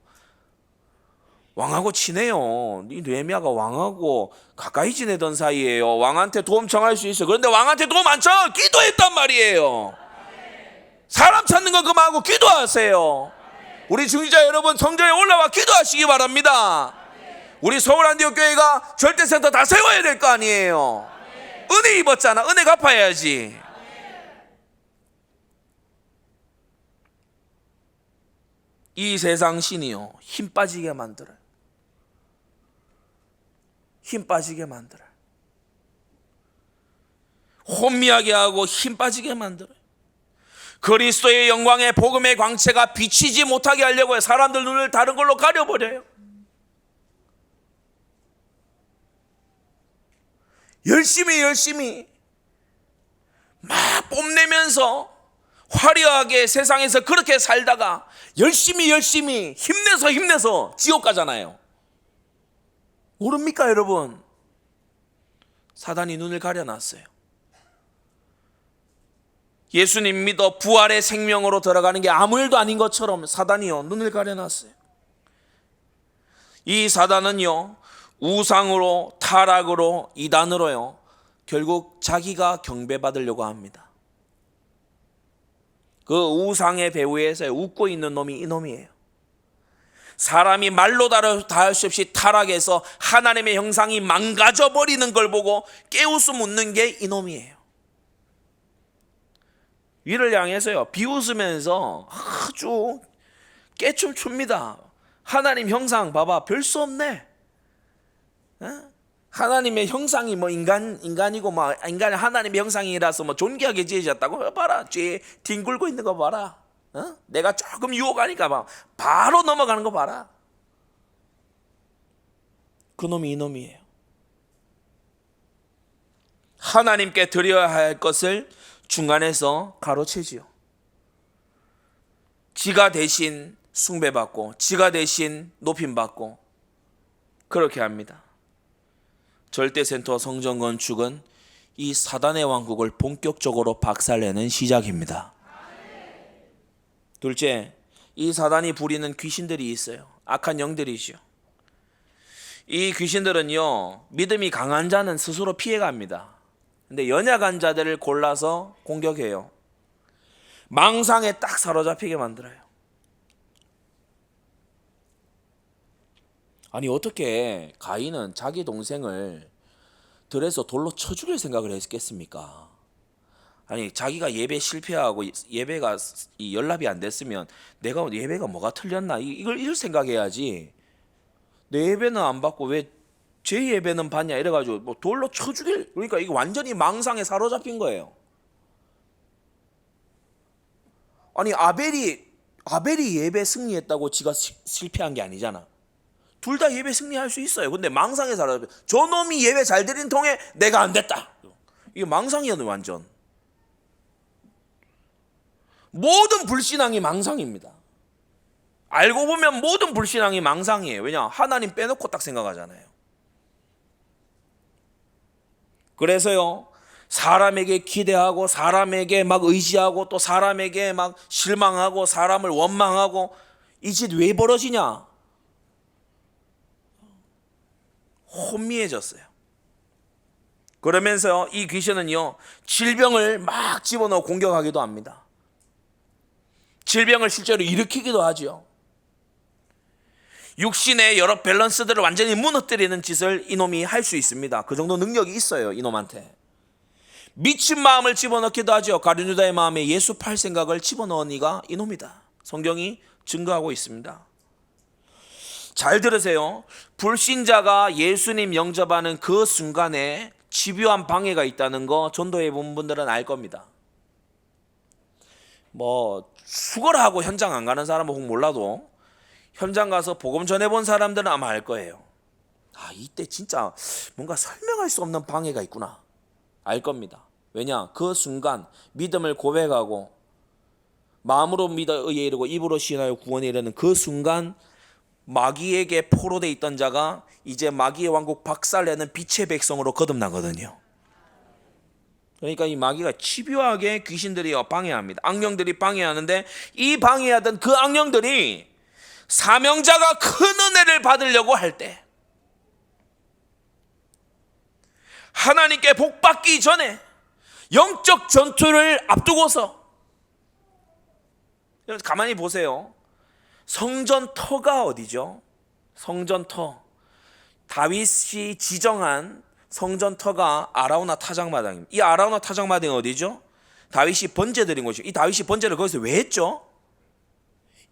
왕하고 친해요. 이 느헤미야가 왕하고 가까이 지내던 사이예요. 왕한테 도움 청할 수 있어요. 그런데 왕한테 도움 안 청하고 기도했단 말이에요. 사람 찾는 거 그만하고 기도하세요. 우리 중직자 여러분, 성전에 올라와 기도하시기 바랍니다. 우리 서울 안디옥 교회가 절대센터 다 세워야 될 거 아니에요. 은혜 입었잖아. 은혜 갚아야지. 이 세상 신이요, 힘 빠지게 만들어요. 힘 빠지게 만들어요. 혼미하게 하고 힘 빠지게 만들어요. 그리스도의 영광의 복음의 광채가 비치지 못하게 하려고 해요. 사람들 눈을 다른 걸로 가려버려요. 열심히 막 뽐내면서 화려하게 세상에서 그렇게 살다가 열심히 힘내서 지옥 가잖아요. 모릅니까 여러분? 사단이 눈을 가려놨어요. 예수님 믿어 부활의 생명으로 들어가는 게 아무 일도 아닌 것처럼 사단이요, 눈을 가려놨어요. 이 사단은요, 우상으로, 타락으로, 이단으로요, 결국 자기가 경배받으려고 합니다. 그 우상의 배후에서 웃고 있는 놈이 이놈이에요. 사람이 말로 다 할 수 없이 타락해서 하나님의 형상이 망가져 버리는 걸 보고 깨웃음 웃는 게 이놈이에요. 위를 향해서요, 비웃으면서 아주 깨춤 춥니다. 하나님 형상 봐봐, 별 수 없네. 하나님의 형상이 뭐 인간이고 뭐 인간이 하나님의 형상이라서 뭐 존귀하게 지으셨다고 봐라. 뒤에 뒹굴고 있는 거 봐라. 내가 조금 유혹하니까 막 바로 넘어가는 거 봐라. 그놈이 이놈이에요. 하나님께 드려야 할 것을 중간에서 가로채지요. 지가 대신 숭배받고 지가 대신 높임받고 그렇게 합니다. 절대센터 성전 건축은 이 사단의 왕국을 본격적으로 박살내는 시작입니다. 둘째, 이 사단이 부리는 귀신들이 있어요. 악한 영들이죠. 이 귀신들은요, 믿음이 강한 자는 스스로 피해갑니다. 근데 연약한 자들을 골라서 공격해요. 망상에 딱 사로잡히게 만들어요. 아니 어떻게 가인은 자기 동생을 들에서 돌로 쳐 죽일 생각을 했겠습니까? 아니 자기가 예배 실패하고 예배가 연락이 안 됐으면 내가 예배가 뭐가 틀렸나 이걸 생각해야지. 내 예배는 안 받고 왜 제 예배는 받냐 이래가지고 뭐 돌로 쳐 죽일, 그러니까 이게 완전히 망상에 사로잡힌 거예요. 아니 아벨이 예배 승리했다고 지가 실패한 게 아니잖아. 둘 다 예배 승리할 수 있어요. 근데 망상에 살아요. 저놈이 예배 잘 드린 통에 내가 안 됐다. 이게 망상이었네. 완전 모든 불신앙이 망상입니다. 알고 보면 모든 불신앙이 망상이에요. 왜냐? 하나님 빼놓고 딱 생각하잖아요. 그래서요, 사람에게 기대하고 사람에게 막 의지하고 또 사람에게 막 실망하고 사람을 원망하고 이 짓 왜 벌어지냐? 혼미해졌어요. 그러면서 이 귀신은요, 질병을 막 집어넣어 공격하기도 합니다. 질병을 실제로 일으키기도 하죠. 육신의 여러 밸런스들을 완전히 무너뜨리는 짓을 이놈이 할 수 있습니다. 그 정도 능력이 있어요, 이놈한테. 미친 마음을 집어넣기도 하죠. 가룟 유다의 마음에 예수 팔 생각을 집어넣은 이가 이놈이다. 성경이 증거하고 있습니다. 잘 들으세요. 불신자가 예수님 영접하는 그 순간에 집요한 방해가 있다는 거 전도해 본 분들은 알 겁니다. 뭐 수거하고 현장 안 가는 사람은 혹 몰라도 현장 가서 복음 전해본 사람들은 아마 알 거예요. 아, 이때 진짜 뭔가 설명할 수 없는 방해가 있구나. 알 겁니다. 왜냐? 그 순간 믿음을 고백하고 마음으로 믿어 의에 이르고 입으로 시인하여 구원에 이르는 그 순간 마귀에게 포로되어 있던 자가 이제 마귀의 왕국 박살내는 빛의 백성으로 거듭나거든요. 그러니까 이 마귀가 집요하게 귀신들이 방해합니다. 악령들이 방해하는데 이 방해하던 그 악령들이 사명자가 큰 은혜를 받으려고 할 때, 하나님께 복 받기 전에 영적 전투를 앞두고서, 가만히 보세요. 성전터가 어디죠? 성전터, 다윗이 지정한 성전터가 아라우나 타작마당입니다. 이 아라우나 타작마당이 어디죠? 다윗이 번제드린 곳이죠. 이 다윗이 번제를 거기서 왜 했죠?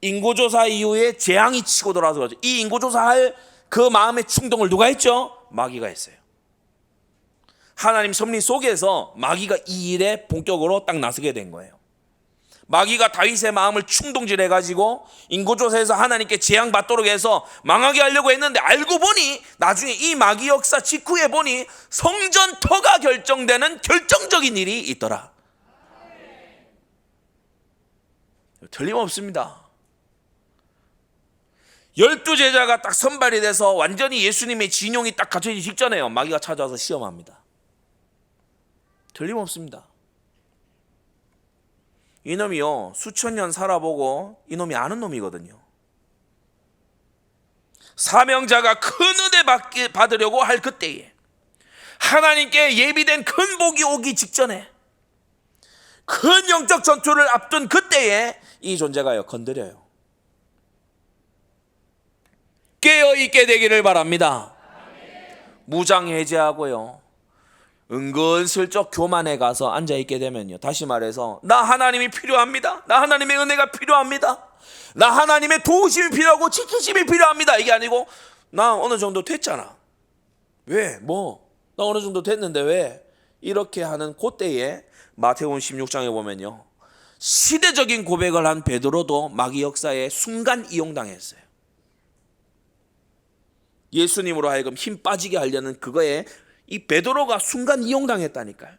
인고조사 이후에 재앙이 치고 돌아서 그렇죠. 이 인고조사할 그 마음의 충동을 누가 했죠? 마귀가 했어요. 하나님 섭리 속에서 마귀가 이 일에 본격으로 딱 나서게 된 거예요. 마귀가 다윗의 마음을 충동질해가지고 인고조사에서 하나님께 재앙받도록 해서 망하게 하려고 했는데, 알고 보니 나중에 이 마귀 역사 직후에 보니 성전터가 결정되는 결정적인 일이 있더라. 틀림없습니다. 12제자가 딱 선발이 돼서 완전히 예수님의 진용이 딱 갖춰지기 직전에요. 마귀가 찾아와서 시험합니다. 틀림없습니다. 이놈이요, 수천 년 살아보고 이놈이 아는 놈이거든요. 사명자가 큰 은혜 받으려고 할 그때에, 하나님께 예비된 큰 복이 오기 직전에, 큰 영적 전투를 앞둔 그때에 이 존재가요 건드려요. 깨어있게 되기를 바랍니다. 무장해제하고요, 은근슬쩍 교만에 가서 앉아있게 되면요, 다시 말해서 나 하나님이 필요합니다, 나 하나님의 은혜가 필요합니다, 나 하나님의 도우심이 필요하고 지키심이 필요합니다, 이게 아니고 나 어느 정도 됐잖아, 왜? 나 어느 정도 됐는데 왜? 이렇게 하는 그때에 마태복음 16장에 보면요, 시대적인 고백을 한 베드로도 마귀 역사에 순간 이용당했어요. 예수님으로 하여금 힘 빠지게 하려는 그거에 이 베드로가 순간 이용당했다니까요.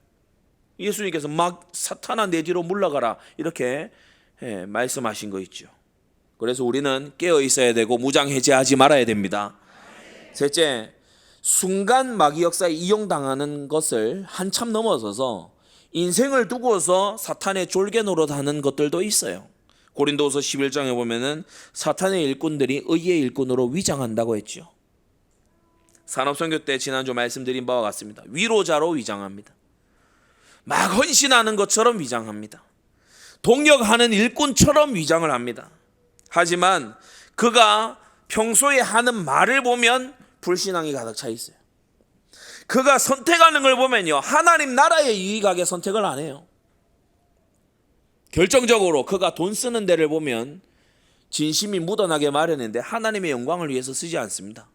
예수님께서 막 사탄아 내 뒤로 물러가라 이렇게 말씀하신 거 있죠. 그래서 우리는 깨어 있어야 되고 무장해제하지 말아야 됩니다. 셋째, 순간 마귀 역사에 이용당하는 것을 한참 넘어서서 인생을 두고서 사탄의 졸개 노릇하는 것들도 있어요. 고린도후서 11장에 보면은 사탄의 일꾼들이 의의 일꾼으로 위장한다고 했죠. 산업선교 때 지난주 말씀드린 바와 같습니다. 위로자로 위장합니다. 막 헌신하는 것처럼 위장합니다. 동역하는 일꾼처럼 위장을 합니다. 하지만 그가 평소에 하는 말을 보면 불신앙이 가득 차 있어요. 그가 선택하는 걸 보면요, 하나님 나라에 유익하게 선택을 안 해요. 결정적으로 그가 돈 쓰는 데를 보면 진심이 묻어나게 마련인데 하나님의 영광을 위해서 쓰지 않습니다.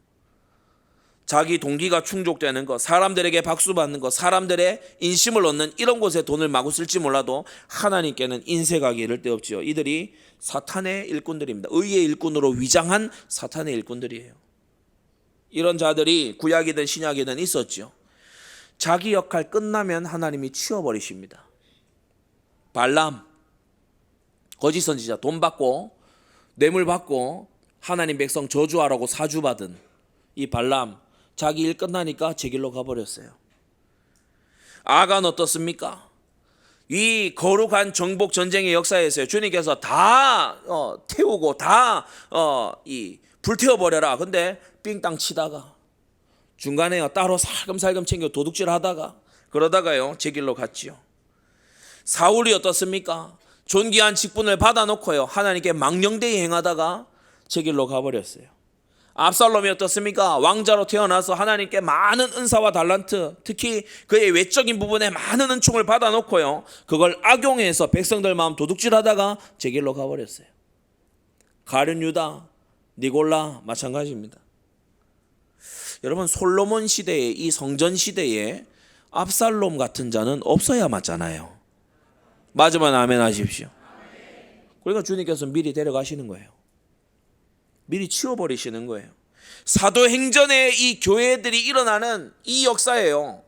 자기 동기가 충족되는 것, 사람들에게 박수 받는 것, 사람들의 인심을 얻는 이런 곳에 돈을 마구 쓸지 몰라도 하나님께는 인색하기 이를 데 없지요. 이들이 사탄의 일꾼들입니다. 의의 일꾼으로 위장한 사탄의 일꾼들이에요. 이런 자들이 구약이든 신약이든 있었죠. 자기 역할 끝나면 하나님이 치워버리십니다. 발람, 거짓 선지자, 돈 받고 뇌물 받고 하나님 백성 저주하라고 사주받은 이 발람, 자기 일 끝나니까 제 길로 가버렸어요. 아간 어떻습니까? 이 거룩한 정복 전쟁의 역사에서요, 주님께서 다 태우고 다 불태워버려라. 근데 삥땅 치다가 중간에 따로 살금살금 챙겨 도둑질 하다가 그러다가요 제 길로 갔지요. 사울이 어떻습니까? 존귀한 직분을 받아놓고요 하나님께 망령되이 행하다가 제 길로 가버렸어요. 압살롬이 어떻습니까? 왕자로 태어나서 하나님께 많은 은사와 달란트, 특히 그의 외적인 부분에 많은 은총을 받아놓고요, 그걸 악용해서 백성들 마음 도둑질하다가 제 길로 가버렸어요. 가룟 유다, 니골라 마찬가지입니다. 여러분, 솔로몬 시대에, 이 성전 시대에 압살롬 같은 자는 없어야 맞잖아요. 맞으면 아멘 하십시오. 그러니까 주님께서 미리 데려가시는 거예요. 미리 치워버리시는 거예요. 사도행전에 이 교회들이 일어나는 이 역사예요.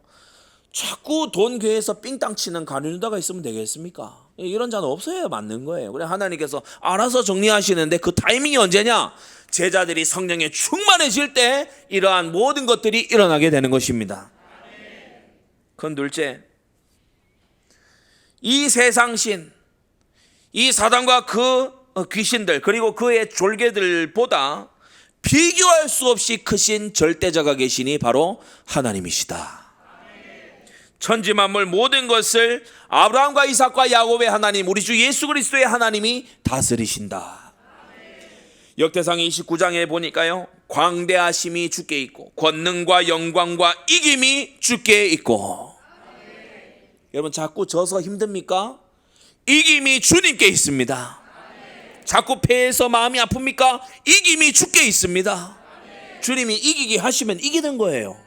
자꾸 돈 교회에서 삥땅 치는 가룟 유다가 있으면 되겠습니까? 이런 자는 없어야 맞는 거예요. 그래, 하나님께서 알아서 정리하시는데 그 타이밍이 언제냐? 제자들이 성령에 충만해질 때 이러한 모든 것들이 일어나게 되는 것입니다. 그건 둘째, 이 세상신, 이 사단과 그 귀신들, 그리고 그의 졸개들보다 비교할 수 없이 크신 절대자가 계시니 바로 하나님이시다. 천지 만물 모든 것을 아브라함과 이삭과 야곱의 하나님, 우리 주 예수 그리스도의 하나님이 다스리신다. 역대상 29장에 보니까요, 광대하심이 주께 있고 권능과 영광과 이김이 주께 있고. 여러분, 자꾸 져서 힘듭니까? 이김이 주님께 있습니다. 자꾸 패해서 마음이 아픕니까? 이김이 주께 있습니다. 주님이 이기게 하시면 이기는 거예요.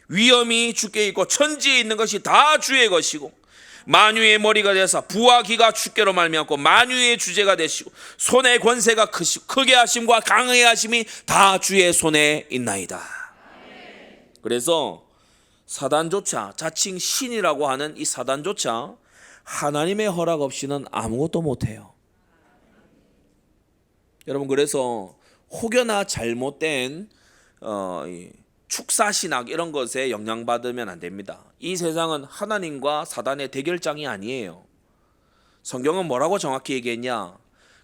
위엄이 주께 있고 천지에 있는 것이 다 주의 것이고 만유의 머리가 되사 부와 기가 주께로 말미암고 만유의 주제가 되시고 손의 권세가 크시고 크게 하심과 강하게 하심이 다 주의 손에 있나이다. 그래서 사단조차, 자칭 신이라고 하는 이 사단조차 하나님의 허락 없이는 아무것도 못해요. 여러분, 그래서 혹여나 잘못된 축사신학 이런 것에 영향받으면 안 됩니다. 이 세상은 하나님과 사단의 대결장이 아니에요. 성경은 뭐라고 정확히 얘기했냐?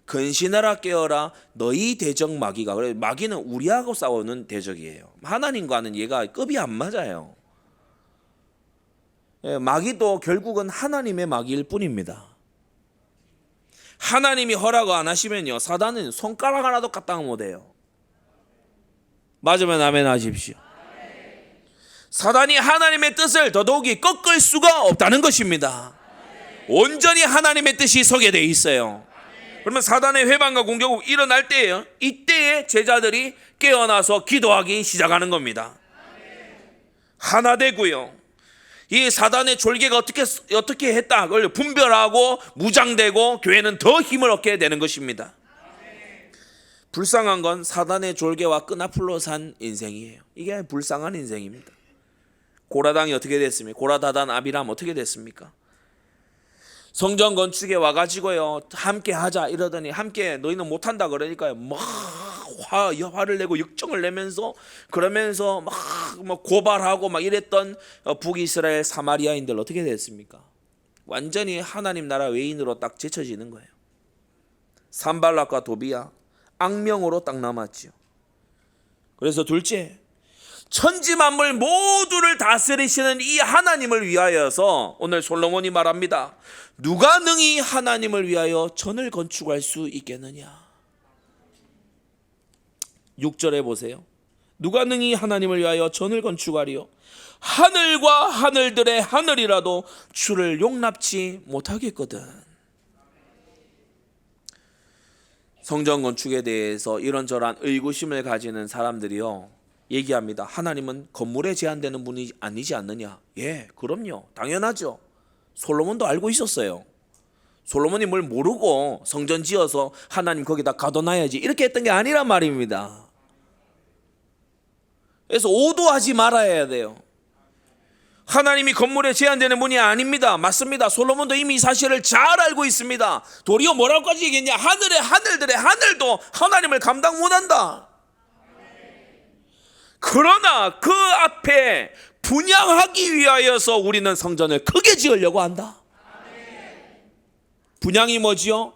근신하라 깨어라 너희 대적 마귀가. 그래, 마귀는 우리하고 싸우는 대적이에요. 하나님과는 얘가 급이 안 맞아요. 마귀도 결국은 하나님의 마귀일 뿐입니다. 하나님이 허락 안 하시면요, 사단은 손가락 하나도 까딱 못해요. 맞으면 아멘 하십시오. 사단이 하나님의 뜻을 더더욱이 꺾을 수가 없다는 것입니다. 온전히 하나님의 뜻이 서게 돼 있어요. 그러면 사단의 회방과 공격이 일어날 때예요. 이때에 제자들이 깨어나서 기도하기 시작하는 겁니다. 하나 되고요, 이 사단의 졸개가 어떻게 했다, 그걸 분별하고 무장되고 교회는 더 힘을 얻게 되는 것입니다. 불쌍한 건 사단의 졸개와 끈앞으로 산 인생이에요. 이게 불쌍한 인생입니다. 고라당이 어떻게 됐습니까? 고라다단 아비람 어떻게 됐습니까? 성전 건축에 와가지고요, 함께 하자 이러더니 함께 너희는 못한다 그러니까요, 막 화를 내고 역정을 내면서 그러면서 막 고발하고 막 이랬던 북이스라엘 사마리아인들 어떻게 됐습니까? 완전히 하나님 나라 외인으로 딱 제쳐지는 거예요. 산발락과 도비야 악명으로 딱 남았죠. 그래서 둘째, 천지 만물 모두를 다스리시는 이 하나님을 위하여서 오늘 솔로몬이 말합니다. 누가 능히 하나님을 위하여 전을 건축할 수 있겠느냐. 6절에 보세요. 누가 능히 하나님을 위하여 전을 건축하리요. 하늘과 하늘들의 하늘이라도 주를 용납치 못하겠거든. 성전 건축에 대해서 이런저런 의구심을 가지는 사람들이요, 얘기합니다. 하나님은 건물에 제한되는 분이 아니지 않느냐. 예, 그럼요. 당연하죠. 솔로몬도 알고 있었어요. 솔로몬이 뭘 모르고 성전 지어서 하나님 거기다 가둬놔야지 이렇게 했던 게 아니란 말입니다. 그래서 오도하지 말아야 돼요. 하나님이 건물에 제한되는 분이 아닙니다. 맞습니다. 솔로몬도 이미 이 사실을 잘 알고 있습니다. 도리어 뭐라고까지 얘기했냐? 하늘의 하늘들의 하늘도 하나님을 감당 못한다. 그러나 그 앞에 분향하기 위하여서 우리는 성전을 크게 지으려고 한다. 분향이 뭐지요?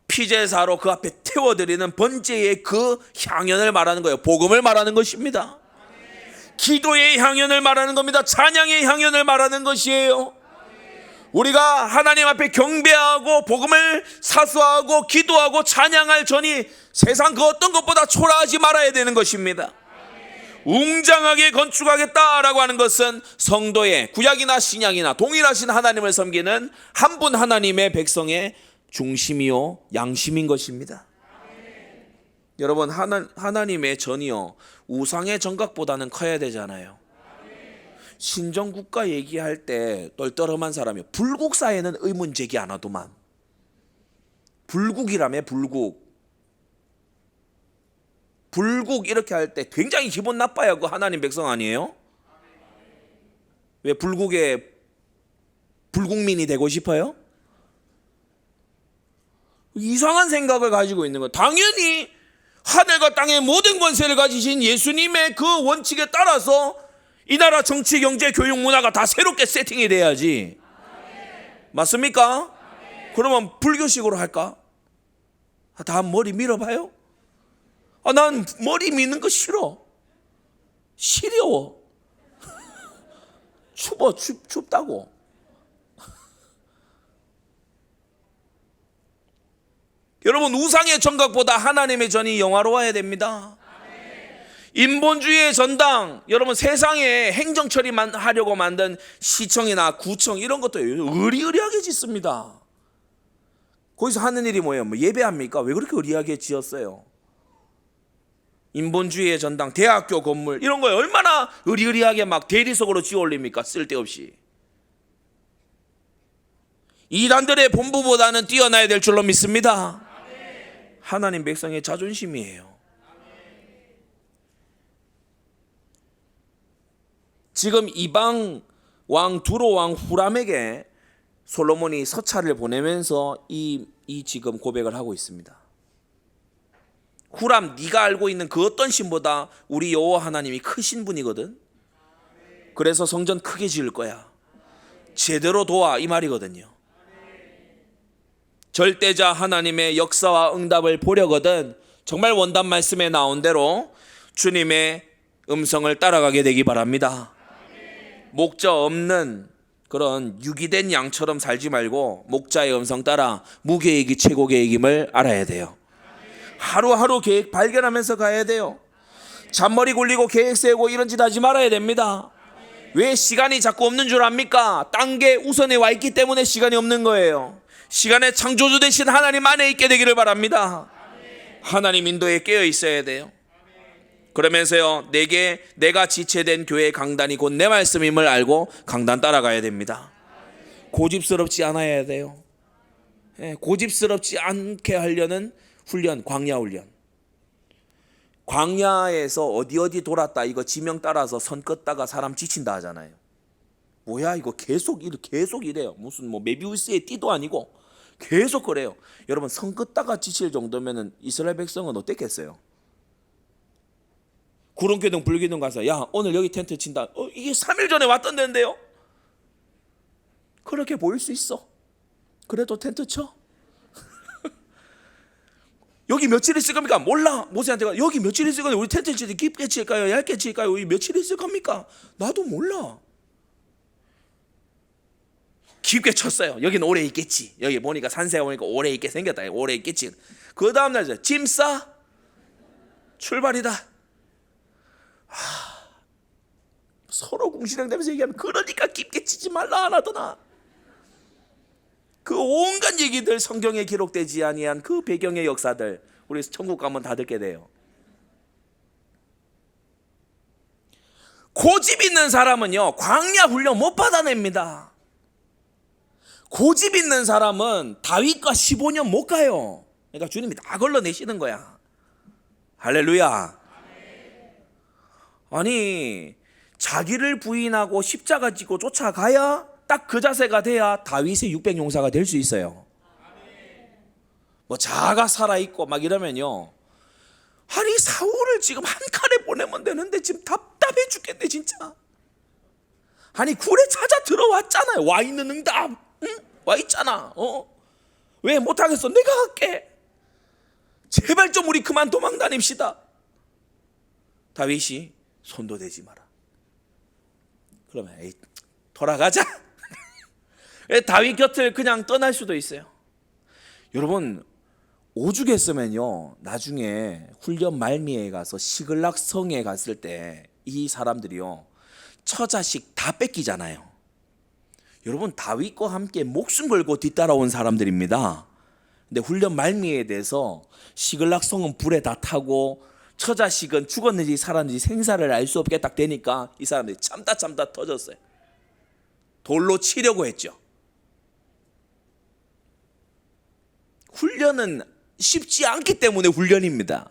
피제사로 그 앞에 태워드리는 번제의 그 향연을 말하는 거예요. 복음을 말하는 것입니다. 기도의 향연을 말하는 겁니다. 찬양의 향연을 말하는 것이에요. 우리가 하나님 앞에 경배하고 복음을 사수하고 기도하고 찬양할 전이 세상 그 어떤 것보다 초라하지 말아야 되는 것입니다. 웅장하게 건축하겠다라고 하는 것은 성도의 구약이나 신약이나 동일하신 하나님을 섬기는 한 분 하나님의 백성의 중심이요 양심인 것입니다. 여러분, 하나님의 전이요 우상의 정각보다는 커야 되잖아요. 신정국가 얘기할 때 떨떠름한 사람이요, 불국 사회는 의문 제기 안 하더만. 불국이라며. 불국 이렇게 할 때 굉장히 기분 나빠요. 그 하나님 백성 아니에요? 왜 불국의 불국민이 되고 싶어요? 이상한 생각을 가지고 있는 거예요. 당연히 하늘과 땅의 모든 권세를 가지신 예수님의 그 원칙에 따라서 이 나라 정치, 경제, 교육, 문화가 다 새롭게 세팅이 돼야지. 맞습니까? 그러면 불교식으로 할까? 다 머리 밀어봐요? 난 머리 미는 거 싫어. 시려워. 춥다고. 여러분, 우상의 정각보다 하나님의 전이 영화로워야 됩니다. 인본주의의 전당, 여러분 세상에 행정 처리만 하려고 만든 시청이나 구청 이런 것도 의리의리하게 짓습니다. 거기서 하는 일이 뭐예요? 뭐 예배합니까? 왜 그렇게 의리하게 지었어요? 인본주의의 전당, 대학교 건물 이런 거 얼마나 의리의리하게 막 대리석으로 지어 올립니까? 쓸데없이. 이단들의 본부보다는 뛰어나야 될 줄로 믿습니다. 하나님 백성의 자존심이에요. 지금 이방 왕 두로 왕 후람에게 솔로몬이 서찰을 보내면서 이 지금 고백을 하고 있습니다. 후람, 네가 알고 있는 그 어떤 신보다 우리 여호와 하나님이 크신 분이거든. 그래서 성전 크게 지을 거야. 제대로 도와, 이 말이거든요. 절대자 하나님의 역사와 응답을 보려거든 정말 원단 말씀에 나온 대로 주님의 음성을 따라가게 되기 바랍니다. 목자 없는 그런 유기된 양처럼 살지 말고 목자의 음성 따라 무계획이 최고 계획임을 알아야 돼요. 하루하루 계획 발견하면서 가야 돼요. 잔머리 굴리고 계획 세우고 이런 짓 하지 말아야 됩니다. 왜 시간이 자꾸 없는 줄 압니까? 딴 게 우선에 와 있기 때문에 시간이 없는 거예요. 시간의 창조주 되신 하나님 안에 있게 되기를 바랍니다. 하나님 인도에 깨어 있어야 돼요. 그러면서요, 내가 지체된 교회 강단이 곧 내 말씀임을 알고 강단 따라가야 됩니다. 고집스럽지 않아야 돼요. 고집스럽지 않게 하려는 훈련, 광야 훈련. 광야에서 어디 돌았다 이거 지명 따라서 선 긋다가 사람 지친다 하잖아요. 뭐야 이거 계속 이래요. 무슨 뭐 메비우스의 띠도 아니고 계속 그래요. 여러분, 선 긋다가 지칠 정도면은 이스라엘 백성은 어땠겠어요? 구름기둥 불기둥 가서 야 오늘 여기 텐트 친다. 이게 3일 전에 왔던 데인데요. 그렇게 보일 수 있어. 그래도 텐트 쳐. 여기 며칠 있을 겁니까? 몰라. 모세한테 여기 며칠 있을 겁니까? 우리 텐트 칠 때 깊게 칠까요? 얇게 칠까요? 여기 며칠 있을 겁니까? 나도 몰라. 깊게 쳤어요. 여기는 오래 있겠지. 여기 보니까 산세가 보니까 오래 있게 생겼다. 오래 있겠지. 그 다음날 짐 싸. 출발이다. 서로 궁시렁대면서 얘기하면 그러니까 깊게 치지 말라 안 하더나. 그 온갖 얘기들 성경에 기록되지 아니한 그 배경의 역사들 우리 천국 가면 다 듣게 돼요. 고집 있는 사람은요 광야 훈련 못 받아냅니다. 고집 있는 사람은 다윗과 15년 못 가요. 그러니까 주님이 다 걸러내시는 거야. 할렐루야. 아니 자기를 부인하고 십자가 지고 쫓아가야 딱 그 자세가 돼야 다윗의 600용사가 될 수 있어요. 뭐 자아가 살아있고 막 이러면요, 아니 사울을 지금 한 칼에 보내면 되는데 지금 답답해 죽겠네 진짜. 아니 굴에 찾아 들어왔잖아요. 와 있는 응답, 응? 와 있잖아. 왜 못하겠어? 내가 할게. 제발 좀 우리 그만 도망 다닙시다. 다윗이 손도 대지 마라. 그러면 돌아가자. 다윗 곁을 그냥 떠날 수도 있어요. 여러분, 오죽했으면요, 나중에 훈련 말미에 가서 시글락 성에 갔을 때 이 사람들이요, 처자식 다 뺏기잖아요. 여러분, 다윗과 함께 목숨 걸고 뒤따라온 사람들입니다. 근데 훈련 말미에 대해서 시글락 성은 불에 다 타고 처자식은 죽었는지 살았는지 생사를 알 수 없게 딱 되니까 이 사람들이 참다 터졌어요. 돌로 치려고 했죠. 훈련은 쉽지 않기 때문에 훈련입니다.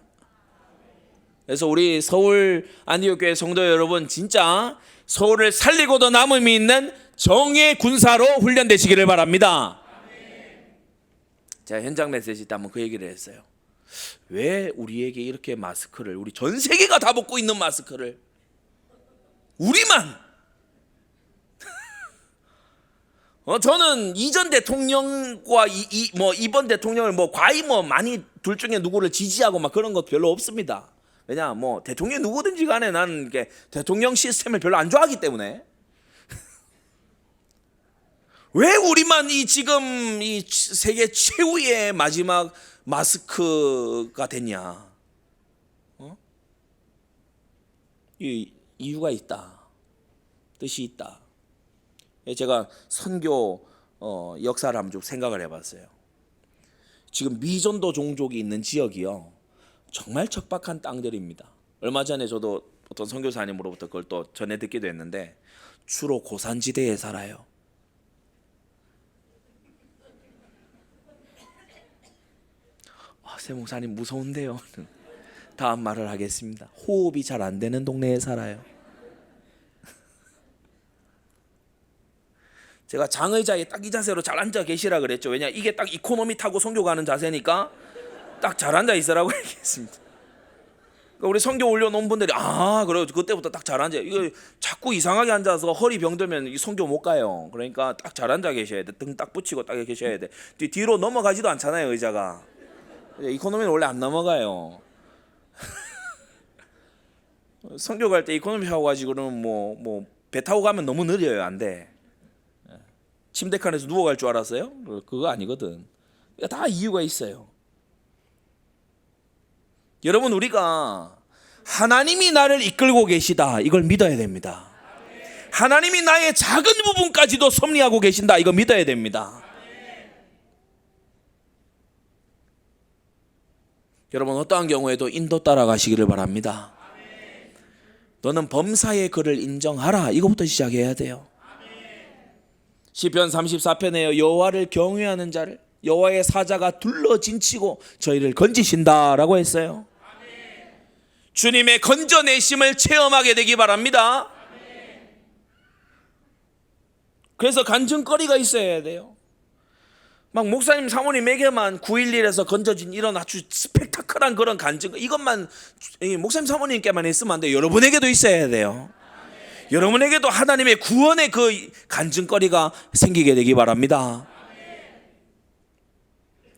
그래서 우리 서울 안디옥교회 성도 여러분, 진짜 서울을 살리고도 남음이 있는 정예 군사로 훈련되시기를 바랍니다. 제가 현장 메시지 때 한번 그 얘기를 했어요. 왜 우리에게 이렇게 마스크를, 우리 전 세계가 다 벗고 있는 마스크를 우리만 저는 이전 대통령과 이번 대통령을 과히 많이 둘 중에 누구를 지지하고 막 그런 것 별로 없습니다. 왜냐, 대통령 누구든지 간에 나는 대통령 시스템을 별로 안 좋아하기 때문에. 왜 우리만 지금 이 세계 최후의 마지막 마스크가 됐냐? 이 이유가 있다. 뜻이 있다. 제가 선교 역사를 한번 좀 생각을 해봤어요. 지금 미전도 종족이 있는 지역이요, 정말 척박한 땅들입니다. 얼마 전에 저도 어떤 선교사님으로부터 그걸 또 전해 듣기도 했는데, 주로 고산지대에 살아요. 세 목사님 무서운데요. 다음 말을 하겠습니다. 호흡이 잘 안 되는 동네에 살아요. 제가 장의자에 딱 이 자세로 잘 앉아 계시라 그랬죠. 왜냐, 이게 딱 이코노미 타고 선교 가는 자세니까 딱 잘 앉아 있으라고 얘기했습니다. 그러니까 우리 선교 올려놓은 분들이 그래요. 그때부터 딱 잘 앉아. 이거 자꾸 이상하게 앉아서 허리 병들면 이 선교 못 가요. 그러니까 딱 잘 앉아 계셔야 돼. 등 딱 붙이고 딱 계셔야 돼. 뒤로 넘어가지도 않잖아요, 의자가. 이코노미는 원래 안 넘어가요. 선교 갈 때 이코노미 타고 가지 그러면 배 타고 가면 너무 느려요. 안 돼. 침대 칸에서 누워갈 줄 알았어요? 그거 아니거든. 다 이유가 있어요. 여러분, 우리가 하나님이 나를 이끌고 계시다, 이걸 믿어야 됩니다. 하나님이 나의 작은 부분까지도 섭리하고 계신다, 이거 믿어야 됩니다. 여러분, 어떠한 경우에도 인도 따라가시기를 바랍니다. 너는 범사의 그를 인정하라, 이거부터 시작해야 돼요. 시편 34편에요, 여호와를 경외하는 자를 여호와의 사자가 둘러진치고 저희를 건지신다라고 했어요. 주님의 건져내심을 체험하게 되기 바랍니다. 그래서 간증거리가 있어야 돼요. 막 목사님 사모님에게만 9.11에서 건져진 이런 아주 스펙타클한 그런 간증, 이것만 목사님 사모님께만 있으면 안 돼요. 여러분에게도 있어야 돼요. 여러분에게도 하나님의 구원의 그 간증거리가 생기게 되기 바랍니다.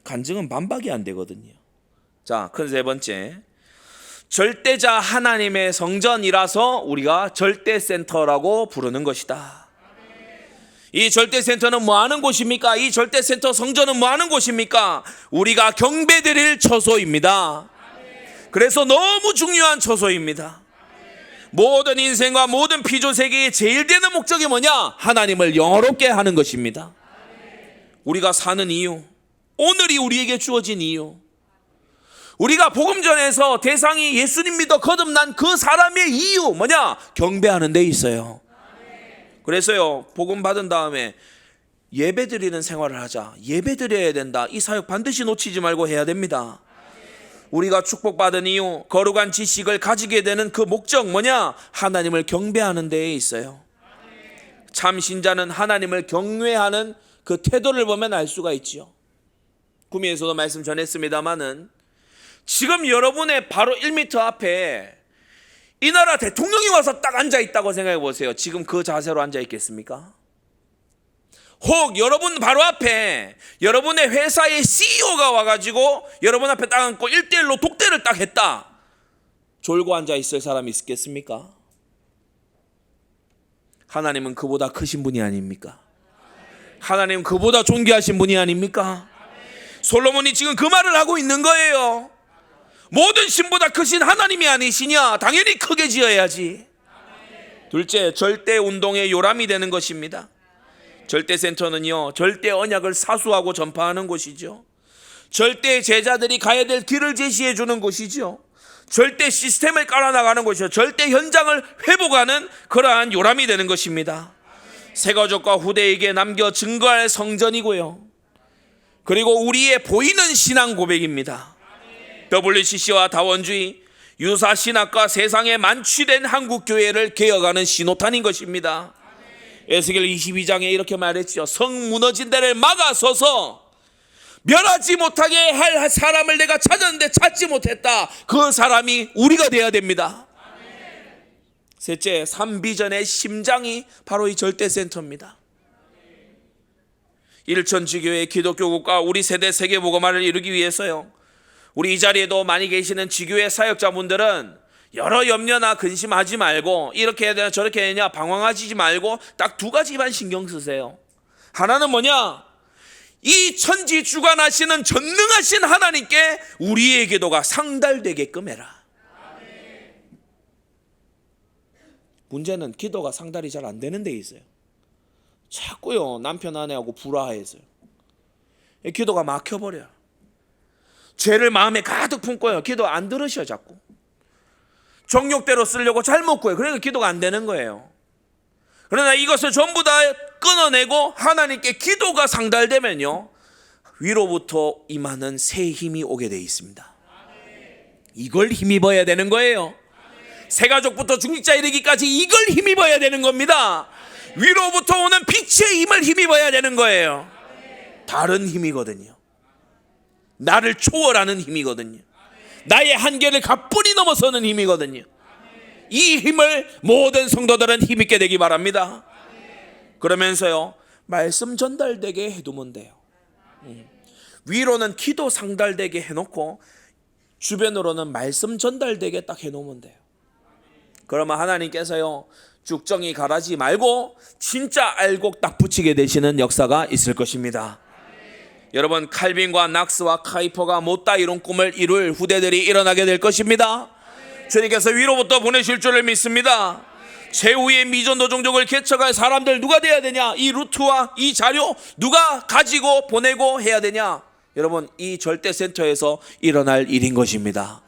간증은 반박이 안 되거든요. 자, 큰 세 번째, 절대자 하나님의 성전이라서 우리가 절대센터라고 부르는 것이다. 이 절대센터는 뭐 하는 곳입니까? 이 절대센터 성전은 뭐 하는 곳입니까? 우리가 경배드릴 처소입니다. 그래서 너무 중요한 처소입니다. 모든 인생과 모든 피조세계의 제일 되는 목적이 뭐냐? 하나님을 영화롭게 하는 것입니다. 우리가 사는 이유, 오늘이 우리에게 주어진 이유, 우리가 복음 전에서 대상이 예수님 믿어 거듭난 그 사람의 이유 뭐냐? 경배하는 데 있어요. 그래서요, 복음 받은 다음에 예배 드리는 생활을 하자. 예배 드려야 된다. 이 사역 반드시 놓치지 말고 해야 됩니다. 우리가 축복받은 이유, 거룩한 지식을 가지게 되는 그 목적 뭐냐? 하나님을 경배하는 데에 있어요. 참 신자는 하나님을 경외하는 그 태도를 보면 알 수가 있지요. 구미에서도 말씀 전했습니다마는 지금 여러분의 바로 1m 앞에 이 나라 대통령이 와서 딱 앉아 있다고 생각해 보세요. 지금 그 자세로 앉아 있겠습니까? 혹 여러분 바로 앞에 여러분의 회사의 CEO가 와가지고 여러분 앞에 딱 앉고 1대1로 독대를 딱 했다, 졸고 앉아 있을 사람이 있겠습니까? 하나님은 그보다 크신 분이 아닙니까? 하나님 그보다 존귀하신 분이 아닙니까? 솔로몬이 지금 그 말을 하고 있는 거예요. 모든 신보다 크신 하나님이 아니시냐? 당연히 크게 지어야지. 둘째, 절대 운동의 요람이 되는 것입니다. 절대센터는요, 절대 언약을 사수하고 전파하는 곳이죠. 절대 제자들이 가야 될 길을 제시해 주는 곳이죠. 절대 시스템을 깔아나가는 곳이죠. 절대 현장을 회복하는 그러한 요람이 되는 것입니다. 새가족과 후대에게 남겨 증거할 성전이고요, 그리고 우리의 보이는 신앙 고백입니다. WCC와 다원주의, 유사신학과 세상에 만취된 한국교회를 개혁하는 신호탄인 것입니다. 에스겔 22장에 이렇게 말했죠. 성 무너진 데를 막아서서 멸하지 못하게 할 사람을 내가 찾았는데 찾지 못했다. 그 사람이 우리가 돼야 됩니다. 셋째, 3비전의 심장이 바로 이 절대센터입니다. 일천지교의 기독교 국가 우리 세대 세계복음화를 이루기 위해서요, 우리 이 자리에도 많이 계시는 지교회 사역자분들은 여러 염려나 근심하지 말고, 이렇게 해야 되나 저렇게 해야 되냐 방황하지 말고 딱 두 가지만 신경 쓰세요. 하나는 뭐냐? 이 천지주관하시는 전능하신 하나님께 우리의 기도가 상달되게끔 해라. 문제는 기도가 상달이 잘 안 되는 데 있어요. 자꾸요 남편 아내하고 불화해서요, 기도가 막혀버려요. 죄를 마음에 가득 품고요, 기도 안 들으셔. 자꾸 정욕대로 쓰려고 잘못 구해요. 그러니까 기도가 안 되는 거예요. 그러나 이것을 전부 다 끊어내고 하나님께 기도가 상달되면요, 위로부터 임하는 새 힘이 오게 돼 있습니다. 이걸 힘입어야 되는 거예요. 새가족부터 중직자 이르기까지 이걸 힘입어야 되는 겁니다. 위로부터 오는 빛의 힘을 힘입어야 되는 거예요. 다른 힘이거든요. 나를 초월하는 힘이거든요. 나의 한계를 가뿐히 넘어서는 힘이거든요. 이 힘을 모든 성도들은 힘있게 되기 바랍니다. 그러면서요, 말씀 전달되게 해두면 돼요. 위로는 기도 상달되게 해놓고 주변으로는 말씀 전달되게 딱 해놓으면 돼요. 그러면 하나님께서요, 죽정이 가라지 말고 진짜 알곡 딱 붙이게 되시는 역사가 있을 것입니다. 여러분, 칼빈과 낙스와 카이퍼가 못다 이룬 꿈을 이룰 후대들이 일어나게 될 것입니다. 주님께서 위로부터 보내실 줄을 믿습니다. 최후의 미전도 종족을 개척할 사람들 누가 돼야 되냐? 이 루트와 이 자료 누가 가지고 보내고 해야 되냐? 여러분, 이 절대센터에서 일어날 일인 것입니다.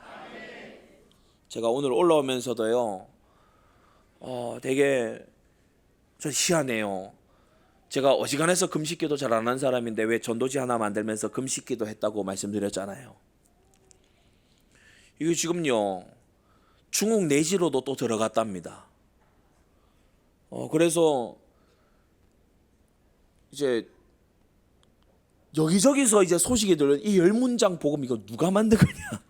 제가 오늘 올라오면서도요, 되게 좀 희한해요. 제가 어지간해서 금식기도 잘 안 하는 사람인데 왜 전도지 하나 만들면서 금식기도 했다고 말씀드렸잖아요. 이거 지금요, 중국 내지로도 또 들어갔답니다. 그래서 이제 여기저기서 이제 소식이 들려요. 이 10문장 복음 이거 누가 만든 거냐?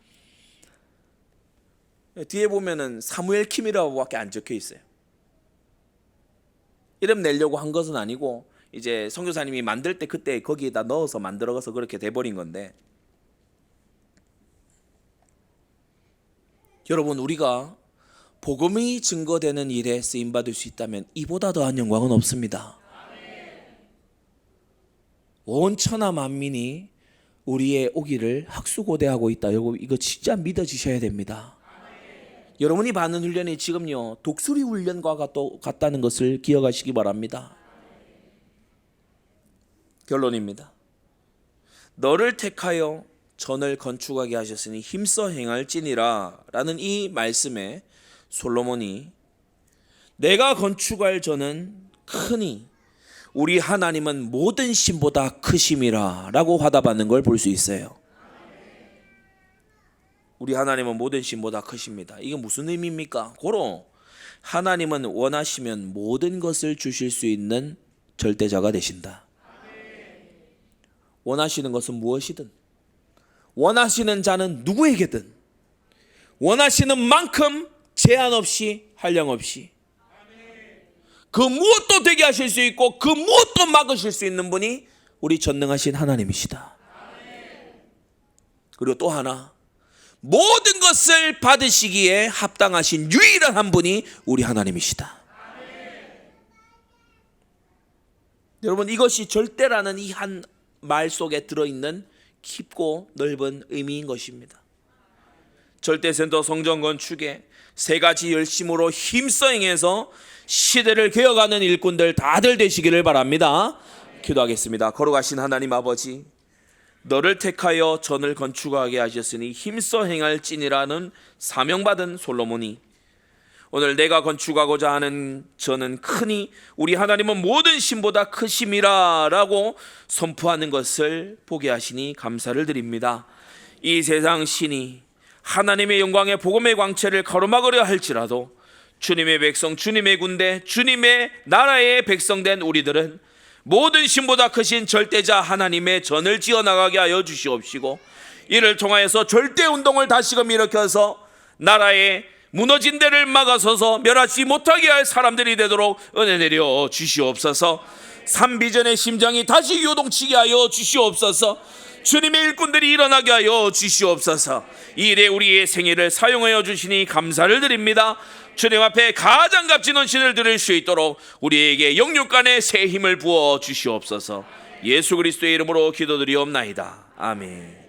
뒤에 보면은 사무엘 킴이라고밖에 안 적혀 있어요. 이름 내려고 한 것은 아니고 이제 선교사님이 만들 때 그때 거기에다 넣어서 만들어서 그렇게 돼버린 건데, 여러분, 우리가 복음이 증거되는 일에 쓰임받을 수 있다면 이보다 더한 영광은 없습니다. 온 천하 만민이 우리의 오기를 학수고대하고 있다. 여러분, 이거 진짜 믿어지셔야 됩니다. 여러분이 받는 훈련이 지금요, 독수리 훈련과 같다는 것을 기억하시기 바랍니다. 결론입니다. 너를 택하여 전을 건축하게 하셨으니 힘써 행할지니라 라는 이 말씀에 솔로몬이 내가 건축할 전은 크니 우리 하나님은 모든 신보다 크심이라 라고 화답하는 걸 볼 수 있어요. 우리 하나님은 모든 신보다 크십니다. 이게 무슨 의미입니까? 고로 하나님은 원하시면 모든 것을 주실 수 있는 절대자가 되신다. 원하시는 것은 무엇이든, 원하시는 자는 누구에게든 원하시는 만큼 제한 없이 한량 없이 그 무엇도 되게 하실 수 있고 그 무엇도 막으실 수 있는 분이 우리 전능하신 하나님이시다. 그리고 또 하나, 모든 것을 받으시기에 합당하신 유일한 한 분이 우리 하나님이시다. 여러분, 이것이 절대라는 이 한 말 속에 들어있는 깊고 넓은 의미인 것입니다. 절대센터 성전 건축에 세 가지 열심으로 힘써 행해서 시대를 개혁하는 일꾼들 다들 되시기를 바랍니다. 기도하겠습니다. 걸어가신 하나님 아버지, 너를 택하여 전을 건축하게 하셨으니 힘써 행할지니라는 사명받은 솔로몬이 오늘 내가 건축하고자 하는 전은 크니 우리 하나님은 모든 신보다 크심이라 라고 선포하는 것을 보게 하시니 감사를 드립니다. 이 세상 신이 하나님의 영광의 복음의 광채를 가로막으려 할지라도 주님의 백성, 주님의 군대, 주님의 나라의 백성된 우리들은 모든 신보다 크신 절대자 하나님의 전을 지어나가게 하여 주시옵시고, 이를 통하여서 절대운동을 다시금 일으켜서 나라의 무너진 데를 막아서서 멸하지 못하게 할 사람들이 되도록 은혜 내려 주시옵소서. 삼비전의 심장이 다시 요동치게 하여 주시옵소서. 주님의 일꾼들이 일어나게 하여 주시옵소서. 이 일에 우리의 생애를 사용하여 주시니 감사를 드립니다. 주님 앞에 가장 값진 헌신을 드릴 수 있도록 우리에게 영육간에 새 힘을 부어 주시옵소서. 예수 그리스도의 이름으로 기도드리옵나이다. 아멘.